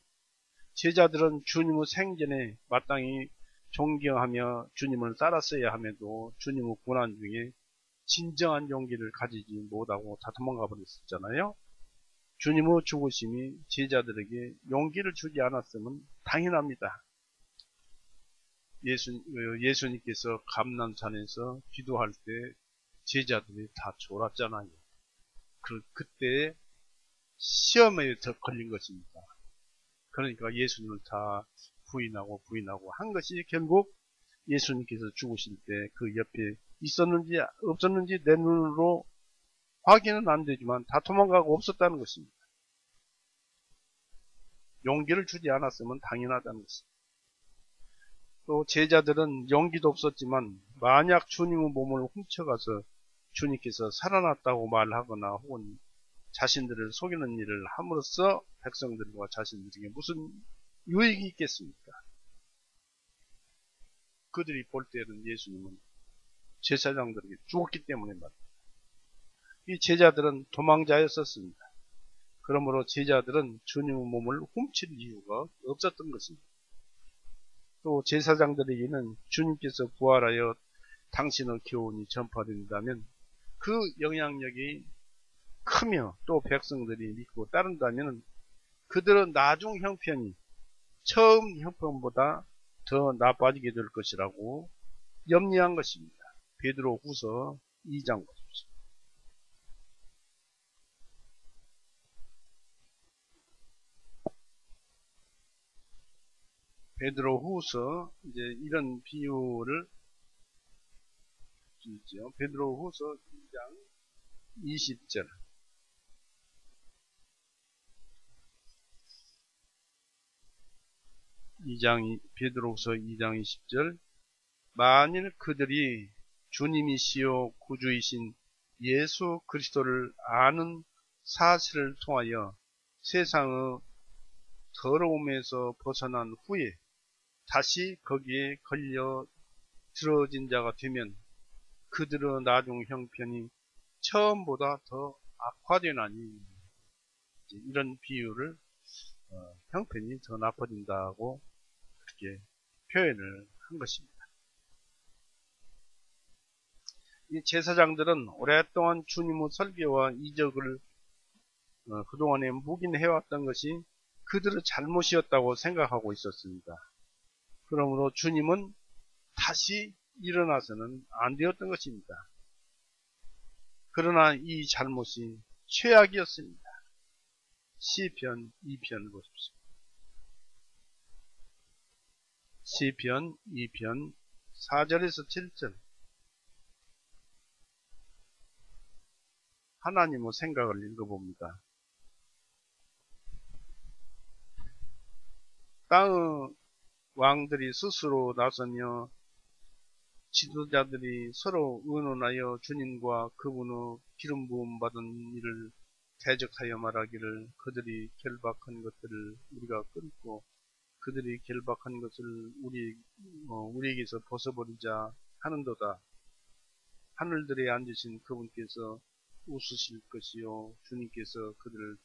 [SPEAKER 1] 제자들은 주님의 생전에 마땅히 존경하며 주님을 따랐어야 함에도 주님의 고난 중에 진정한 용기를 가지지 못하고 다 도망가 버렸었잖아요. 주님의 죽으심이 제자들에게 용기를 주지 않았으면 당연합니다. 예수님께서 감람산에서 기도할 때 제자들이 다 졸았잖아요. 그때 시험에 걸린 것입니다. 그러니까 예수님을 다 부인하고 한 것이 결국 예수님께서 죽으실 때 그 옆에 있었는지 없었는지 내 눈으로 확인은 안 되지만 다 도망가고 없었다는 것입니다. 용기를 주지 않았으면 당연하다는 것입니다. 또 제자들은 용기도 없었지만 만약 주님의 몸을 훔쳐가서 주님께서 살아났다고 말하거나 혹은 자신들을 속이는 일을 함으로써 백성들과 자신들에게 무슨 유익이 있겠습니까? 그들이 볼 때는 예수님은 제사장들에게 죽었기 때문에 말입니다. 이 제자들은 도망자였었습니다. 그러므로 제자들은 주님의 몸을 훔칠 이유가 없었던 것입니다. 또 제사장들에게는 주님께서 부활하여 당신의 교훈이 전파된다면 그 영향력이 크며 또 백성들이 믿고 따른다면 그들은 나중 형편이 처음 형편보다 더 나빠지게 될 것이라고 염려한 것입니다. 베드로후서 2장 보십시오. 베드로후서 이제 이런 비유를 주죠. 베드로후서 2장 20절. 베드로후서 2장 20절. 만일 그들이 주님이시요 구주이신 예수 그리스도를 아는 사실을 통하여 세상의 더러움에서 벗어난 후에 다시 거기에 걸려 들어진 자가 되면 그들의 나중 형편이 처음보다 더 악화되나니, 이런 비유를 형편이 더 나빠진다고 그렇게 표현을 한 것입니다. 이 제사장들은 오랫동안 주님의 설교와 이적을 그동안에 묵인해왔던 것이 그들의 잘못이었다고 생각하고 있었습니다. 그러므로 주님은 다시 일어나서는 안 되었던 것입니다. 그러나 이 잘못이 최악이었습니다. 시편 2편 보십시오. 시편 2편 4절에서 7절. 하나님의 생각을 읽어봅니다. 땅의 왕들이 스스로 나서며 지도자들이 서로 의논하여 주님과 그분의 기름 부음 받은 일을 대적하여 말하기를, 그들이 결박한 것들을 우리가 끊고 그들이 결박한 것을 우리에게서 벗어버리자 하는도다. 하늘들에 앉으신 그분께서 웃으실 것이요 주님께서 그들을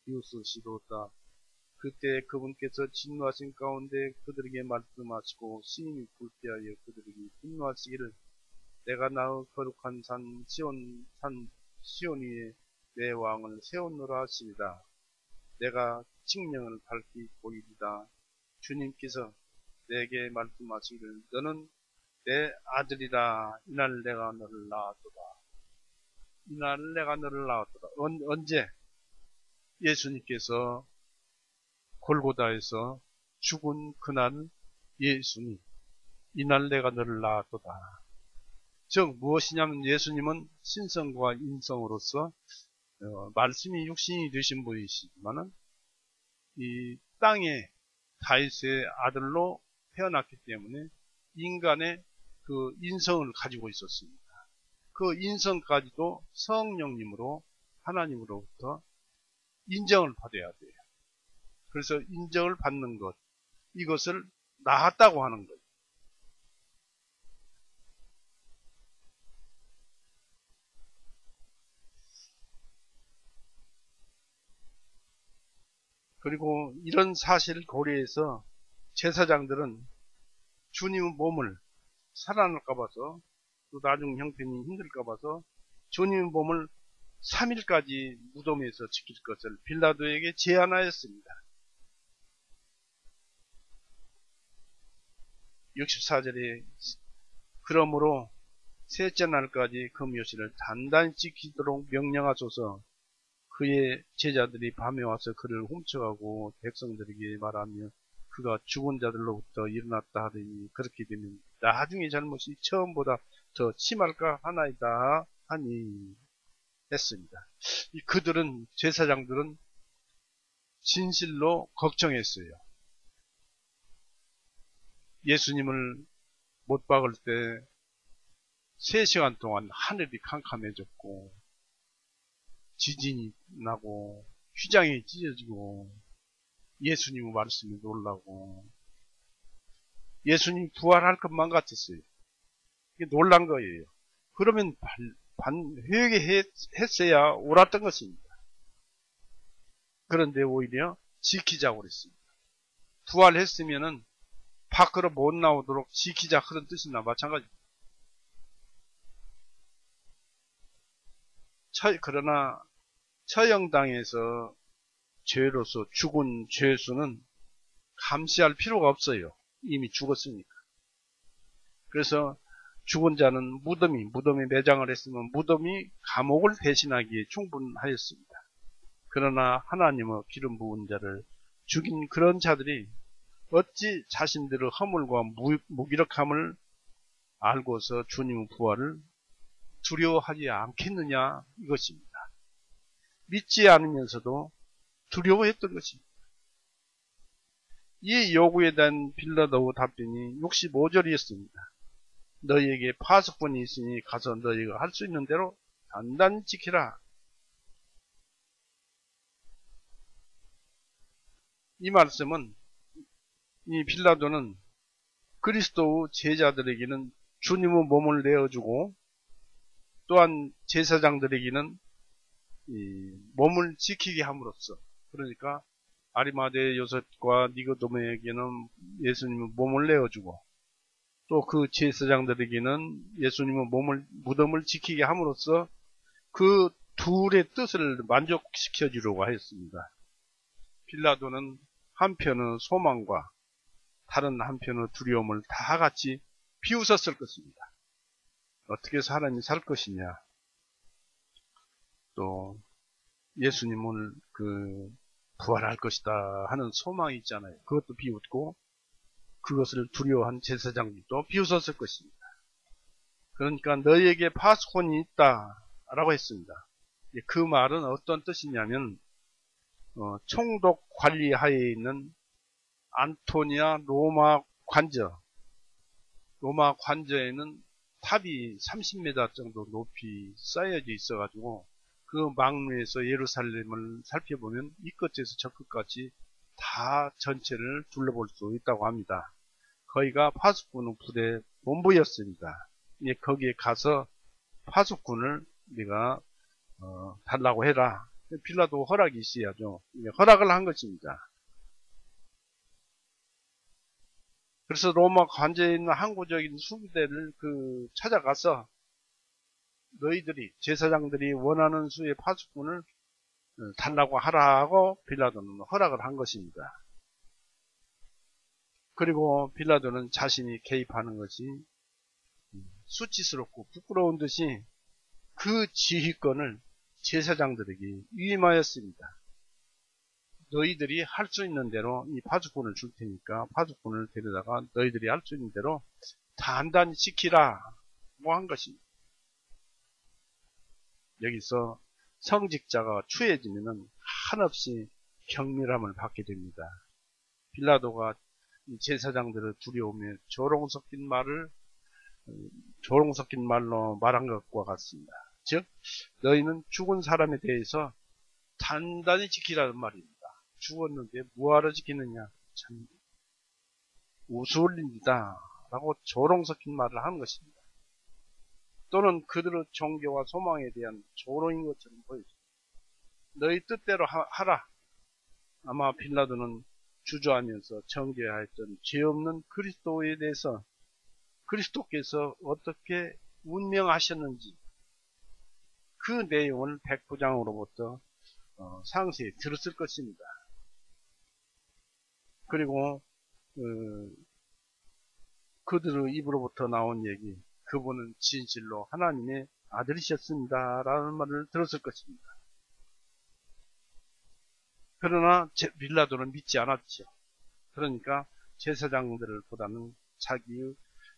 [SPEAKER 1] 비웃으시도다. 그때 그분께서 진노하신 가운데 그들에게 말씀하시고 심히 불쾌하여 그들에게 분노하시기를, 내가 나의 거룩한 산 시온 위에 내 왕을 세우노라 하시리라. 내가 칙령을 밝히 보이리다. 주님께서 내게 말씀하시기를 너는 내 아들이라. 이날 내가 너를 낳았도다. 이날 내가 너를 낳았도다. 언제? 예수님께서 골고다에서 죽은 그날 예수님. 이날 내가 너를 낳았도다. 즉 무엇이냐면 예수님은 신성과 인성으로서 말씀이 육신이 되신 분이시지만은 이 땅에 다윗의 아들로 태어났기 때문에 인간의 그 인성을 가지고 있었습니다. 그 인성까지도 성령님으로 하나님으로부터 인정을 받아야 돼요. 그래서 인정을 받는 것, 이것을 낳았다고 하는 거예요. 그리고 이런 사실을 고려해서 제사장들은 주님의 몸을 살아날까 봐서, 또 나중 형편이 힘들까 봐서 주님의 몸을 3일까지 무덤에서 지킬 것을 빌라도에게 제안하였습니다. 64절에 그러므로 셋째 날까지 그 묘실을 단단히 지키도록 명령하소서. 그의 제자들이 밤에 와서 그를 훔쳐가고 백성들에게 말하며 그가 죽은 자들로부터 일어났다 하더니 그렇게 되면 나중에 잘못이 처음보다 더 심할까 하나이다 하니 했습니다. 그들은, 제사장들은 진실로 걱정했어요. 예수님을 못 박을 때 3시간 동안 하늘이 캄캄해졌고 지진이 나고 휘장이 찢어지고 예수님의 말씀이 놀라고 예수님이 부활할 것만 같았어요. 이게 놀란 거예요. 그러면 회개했어야 옳았던 것입니다. 그런데 오히려 지키자고 그랬습니다. 부활했으면은 밖으로 못 나오도록 지키자 그런 뜻이나 마찬가지입니다. 그러나 처형당해서 죄로서 죽은 죄수는 감시할 필요가 없어요. 이미 죽었으니까. 그래서 죽은 자는 무덤에 매장을 했으면 무덤이 감옥을 대신하기에 충분하였습니다. 그러나 하나님의 기름 부은 자를 죽인 그런 자들이 어찌 자신들의 허물과 무기력함을 알고서 주님의 부활을 두려워하지 않겠느냐, 이것입니다. 믿지 않으면서도 두려워했던 것입니다. 이 요구에 대한 빌라도 답변이 65절이었습니다. 너희에게 파수꾼이 있으니 가서 너희가 할 수 있는 대로 단단히 지키라. 이 말씀은, 이 빌라도는 그리스도의 제자들에게는 주님의 몸을 내어주고 또한 제사장들에게는 이 몸을 지키게 함으로써, 그러니까 아리마대 요셉과 니고데모에게는 예수님의 몸을 내어주고 또 그 제사장들에게는 예수님의 무덤을 지키게 함으로써 그 둘의 뜻을 만족시켜 주려고 하였습니다. 빌라도는 한편의 소망과 다른 한편의 두려움을 다 같이 비웃었을 것입니다. 어떻게 사람이 살 것이냐, 또 예수님을 부활할 것이다 하는 소망이 있잖아요. 그것도 비웃고 그것을 두려워한 제사장들도 비웃었을 것입니다. 그러니까 너희에게 파수꾼이 있다 라고 했습니다. 그 말은 어떤 뜻이냐면 총독 관리하에 있는 안토니아 로마 관저에는 탑이 30m 정도 높이 쌓여져 있어가지고 그 망루에서 예루살렘을 살펴보면 이 끝에서 저 끝까지 다 전체를 둘러볼 수 있다고 합니다. 거기가 파수꾼의 부대 본부였습니다. 거기에 가서 파수꾼을 네가 달라고 해라. 빌라도 허락이 있어야죠. 허락을 한 것입니다. 그래서 로마 관저에 있는 항구적인 수비대를 찾아가서 너희들이, 제사장들이 원하는 수의 파수꾼을 달라고 하라고 빌라도는 허락을 한 것입니다. 그리고 빌라도는 자신이 개입하는 것이 수치스럽고 부끄러운 듯이 그 지휘권을 제사장들에게 위임하였습니다. 너희들이 할 수 있는 대로 이 파수꾼을 줄 테니까 파수꾼을 데려다가 너희들이 할 수 있는 대로 단단히 지키라 뭐 한 것입니다. 여기서 성직자가 추해지면은 한없이 경멸함을 받게 됩니다. 빌라도가 제사장들을 두려우며 조롱 섞인 말로 말한 것과 같습니다. 즉 너희는 죽은 사람에 대해서 단단히 지키라는 말입니다. 죽었는데 뭐하러 지키느냐, 참 우스울 일이다 라고 조롱 섞인 말을 하는 것입니다. 또는 그들의 종교와 소망에 대한 조롱인 것처럼 보여집니다. 너희 뜻대로 하라. 아마 빌라도는 주저하면서 정죄하였던 죄 없는 그리스도에 대해서 그리스도께서 어떻게 운명하셨는지 그 내용을 백부장으로부터 상세히 들었을 것입니다. 그리고 그들의 입으로부터 나온 얘기, 그분은 진실로 하나님의 아들이셨습니다 라는 말을 들었을 것입니다. 그러나 빌라도는 믿지 않았죠. 그러니까 제사장들을 보다는 자기의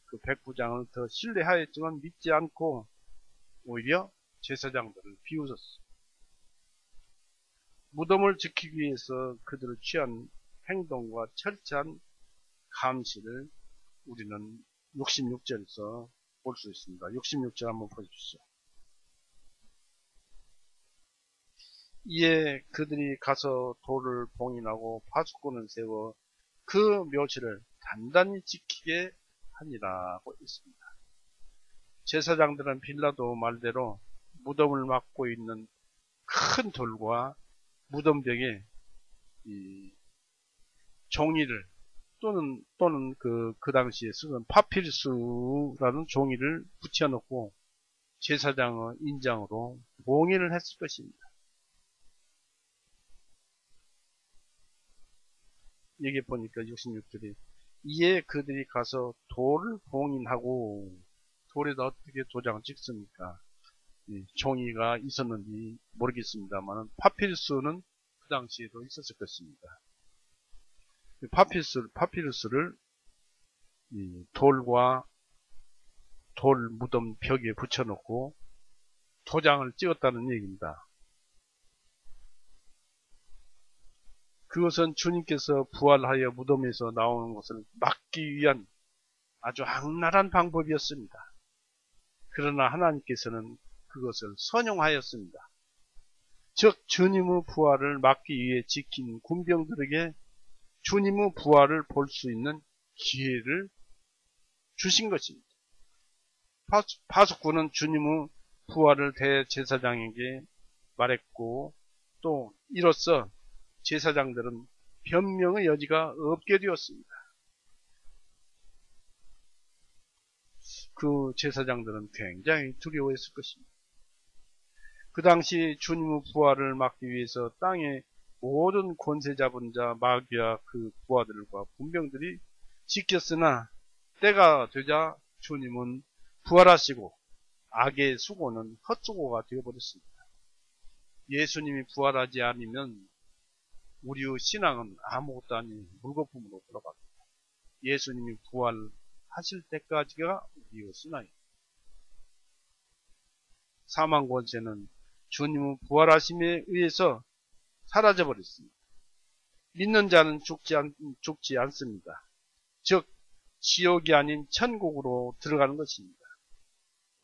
[SPEAKER 1] 그 백부장을 더 신뢰하였지만 믿지 않고 오히려 제사장들을 비웃었어요. 무덤을 지키기 위해서 그들을 취한 행동과 철저한 감시를 우리는 66절에서 볼 수 있습니다. 66절 한번 보여주시죠. 이에 그들이 가서 돌을 봉인하고 파수꾼을 세워 그 묘지를 단단히 지키게 하니라고 있습니다. 제사장들은 빌라도 말대로 무덤을 막고 있는 큰 돌과 무덤벽에 이 종이를 또는 그 당시에 쓰던 파피루스라는 종이를 붙여놓고 제사장의 인장으로 봉인을 했을 것입니다. 여기 보니까 66절에 이에 그들이 가서 돌을 봉인하고, 돌에다 어떻게 도장을 찍습니까? 종이가 있었는지 모르겠습니다만 파피루스는 그 당시에도 있었을 것입니다. 파피루스를 돌과 돌 무덤 벽에 붙여놓고 도장을 찍었다는 얘기입니다. 그것은 주님께서 부활하여 무덤에서 나오는 것을 막기 위한 아주 악랄한 방법이었습니다. 그러나 하나님께서는 그것을 선용하였습니다. 즉 주님의 부활을 막기 위해 지킨 군병들에게 주님의 부활을 볼 수 있는 기회를 주신 것입니다. 파수꾼은 주님의 부활을 대제사장에게 말했고, 또 이로써 제사장들은 변명의 여지가 없게 되었습니다. 그 제사장들은 굉장히 두려워했을 것입니다. 그 당시 주님의 부활을 막기 위해서 땅의 모든 권세 잡은 자 마귀와 그 부하들과 군병들이 지켰으나 때가 되자 주님은 부활하시고 악의 수고는 헛수고가 되어버렸습니다. 예수님이 부활하지 않으면 우리의 신앙은 아무것도 아닌 물거품으로 돌아갑니다. 예수님이 부활하실 때까지가 우리의 신앙입니다. 사망 권세는 주님의 부활하심에 의해서 사라져버렸습니다. 믿는 자는 죽지 않습니다. 즉 지옥이 아닌 천국으로 들어가는 것입니다.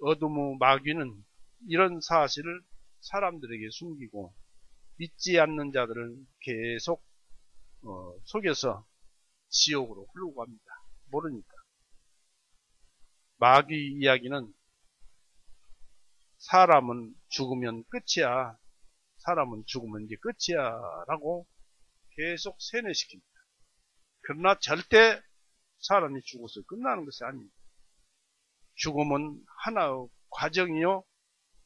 [SPEAKER 1] 어둠의 마귀는 이런 사실을 사람들에게 숨기고 믿지 않는 자들을 계속 속여서 지옥으로 끌고 갑니다. 모르니까. 마귀 이야기는 사람은 죽으면 끝이야, 사람은 죽으면 이제 끝이야 라고 계속 세뇌시킵니다. 그러나 절대 사람이 죽어서 끝나는 것이 아닙니다. 죽음은 하나의 과정이요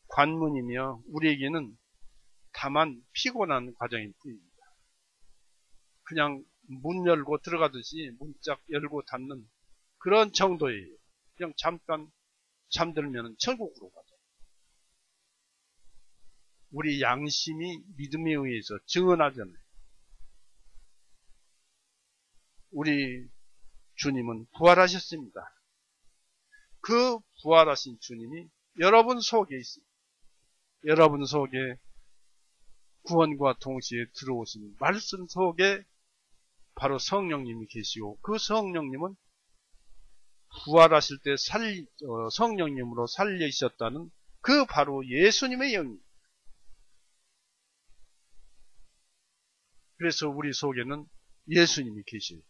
[SPEAKER 1] 관문이며 우리에게는 다만 피곤한 과정일 뿐입니다. 그냥 문 열고 들어가듯이 문짝 열고 닫는 그런 정도예요. 그냥 잠깐 잠들면 천국으로 가죠. 우리 양심이 믿음에 의해서 증언하잖아요. 우리 주님은 부활하셨습니다. 그 부활하신 주님이 여러분 속에 있습니다. 여러분 속에 구원과 동시에 들어오신 말씀 속에 바로 성령님이 계시고, 그 성령님은 부활하실 때 성령님으로 살리셨다는 그 바로 예수님의 영입니다. 그래서 우리 속에는 예수님이 계시고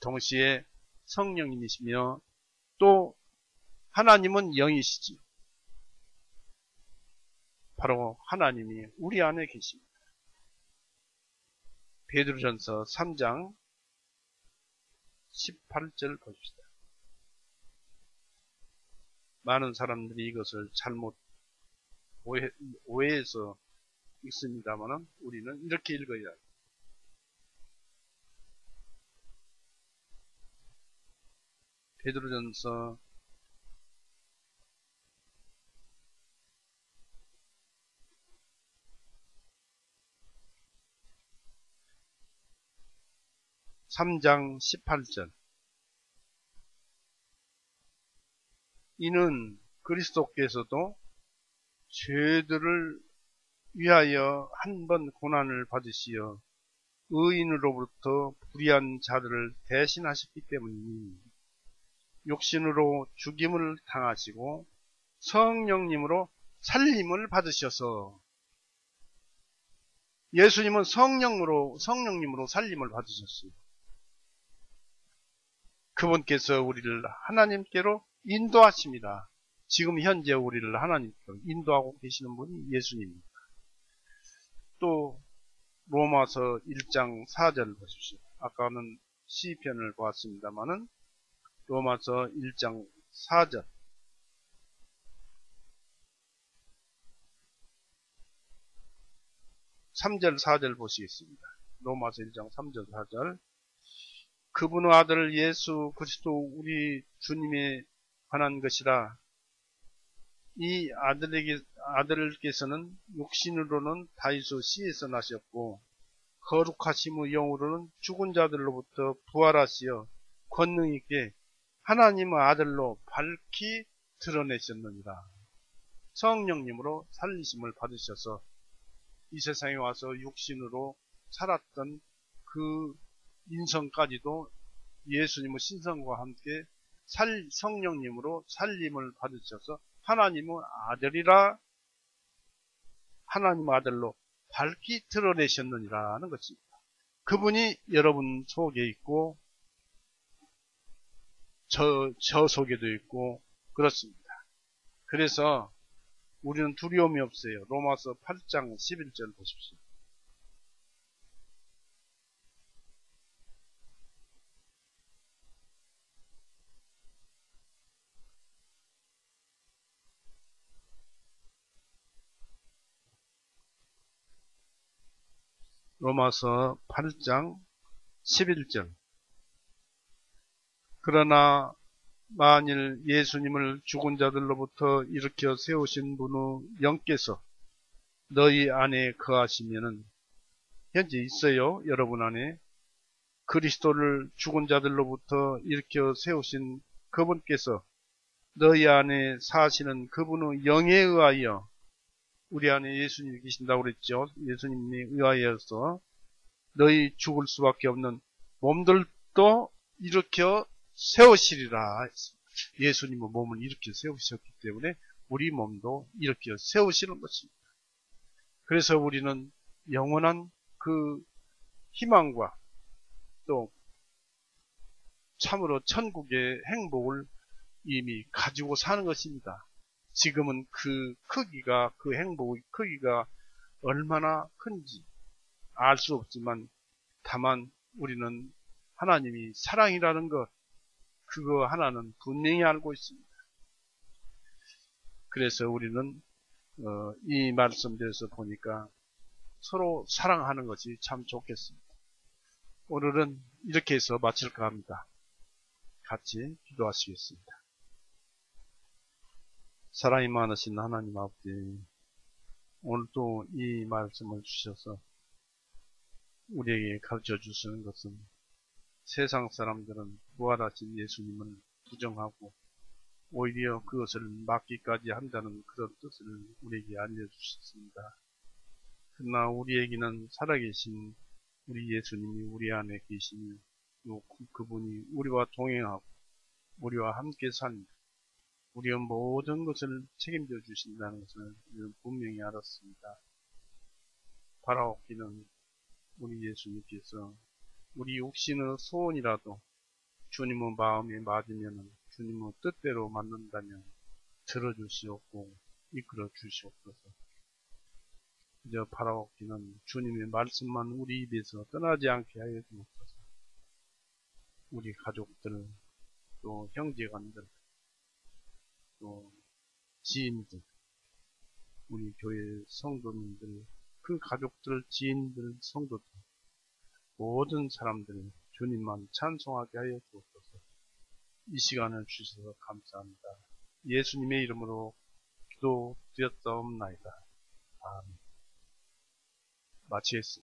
[SPEAKER 1] 동시에 성령님이시며 또 하나님은 영이시지. 바로 하나님이 우리 안에 계십니다. 베드로전서 3장 18절 보십시다. 많은 사람들이 이것을 잘못 오해해서 읽습니다만 우리는 이렇게 읽어야 합니다. 베드로전서 3장 18절. 이는 그리스도께서도 죄들을 위하여 한 번 고난을 받으시어 의인으로부터 불의한 자들을 대신하셨기 때문이니 육신으로 죽임을 당하시고 성령님으로 살림을 받으셔서, 예수님은 성령님으로 살림을 받으셨어요. 그분께서 우리를 하나님께로 인도하십니다. 지금 현재 우리를 하나님께로 인도하고 계시는 분이 예수님입니다. 또 로마서 1장 4절 보십시오. 아까는 시편을 보았습니다마는 로마서 1장 4절. 3절 4절 보시겠습니다. 로마서 1장 3절 4절. 그분의 아들 예수 그리스도 우리 주님에 관한 것이라. 이 아들께서는 육신으로는 다윗의 씨에서 나셨고 거룩하심의 영으로는 죽은 자들로부터 부활하시어 권능 있게 하나님의 아들로 밝히 드러내셨느니라. 성령님으로 살리심을 받으셔서 이 세상에 와서 육신으로 살았던 그 인성까지도 예수님의 신성과 함께 성령님으로 살림을 받으셔서 하나님의 아들이라, 하나님의 아들로 밝히 드러내셨느니라는 것입니다. 그분이 여러분 속에 있고 저 속에도 있고 그렇습니다. 그래서 우리는 두려움이 없어요. 로마서 8장 11절 보십시오. 로마서 8장 11절. 그러나 만일 예수님을 죽은 자들로부터 일으켜 세우신 분의 영께서 너희 안에 거하시면은, 현재 있어요. 여러분 안에 그리스도를 죽은 자들로부터 일으켜 세우신 그분께서 너희 안에 사시는 그분의 영에 의하여, 우리 안에 예수님이 계신다고 그랬죠. 예수님이 의하여서 너희 죽을 수밖에 없는 몸들도 일으켜 세우시리라. 예수님의 몸을 일으켜 세우셨기 때문에 우리 몸도 일으켜 세우시는 것입니다. 그래서 우리는 영원한 그 희망과 또 참으로 천국의 행복을 이미 가지고 사는 것입니다. 지금은 그 행복의 크기가 얼마나 큰지 알 수 없지만 다만 우리는 하나님이 사랑이라는 것, 그거 하나는 분명히 알고 있습니다. 그래서 우리는 이 말씀대에서 보니까 서로 사랑하는 것이 참 좋겠습니다. 오늘은 이렇게 해서 마칠까 합니다. 같이 기도하시겠습니다. 사랑이 많으신 하나님 아버지, 오늘도 이 말씀을 주셔서 우리에게 가르쳐 주시는 것은 세상 사람들은 부활하신 예수님을 부정하고 오히려 그것을 막기까지 한다는 그런 뜻을 우리에게 알려주셨습니다. 그러나 우리에게는 살아계신 우리 예수님이 우리 안에 계시니 그분이 우리와 동행하고 우리와 함께 삽니다. 우리의 모든 것을 책임져 주신다는 것을 우리는 분명히 알았습니다. 바라옵기는 우리 예수님께서 우리 육신의 소원이라도 주님의 마음에 맞으면 주님의 뜻대로 만든다면 들어주시옵고 이끌어 주시옵소서. 그저 바라옵기는 주님의 말씀만 우리 입에서 떠나지 않게 하여 주옵소서. 우리 가족들, 또 형제간들, 또 지인들, 우리 교회 성도님들, 그 가족들, 지인들, 성도들, 모든 사람들 주님만 찬송하게 하여 주옵소서. 이 시간을 주셔서 감사합니다. 예수님의 이름으로 기도드렸사옵나이다. 아멘. 마치겠습니다.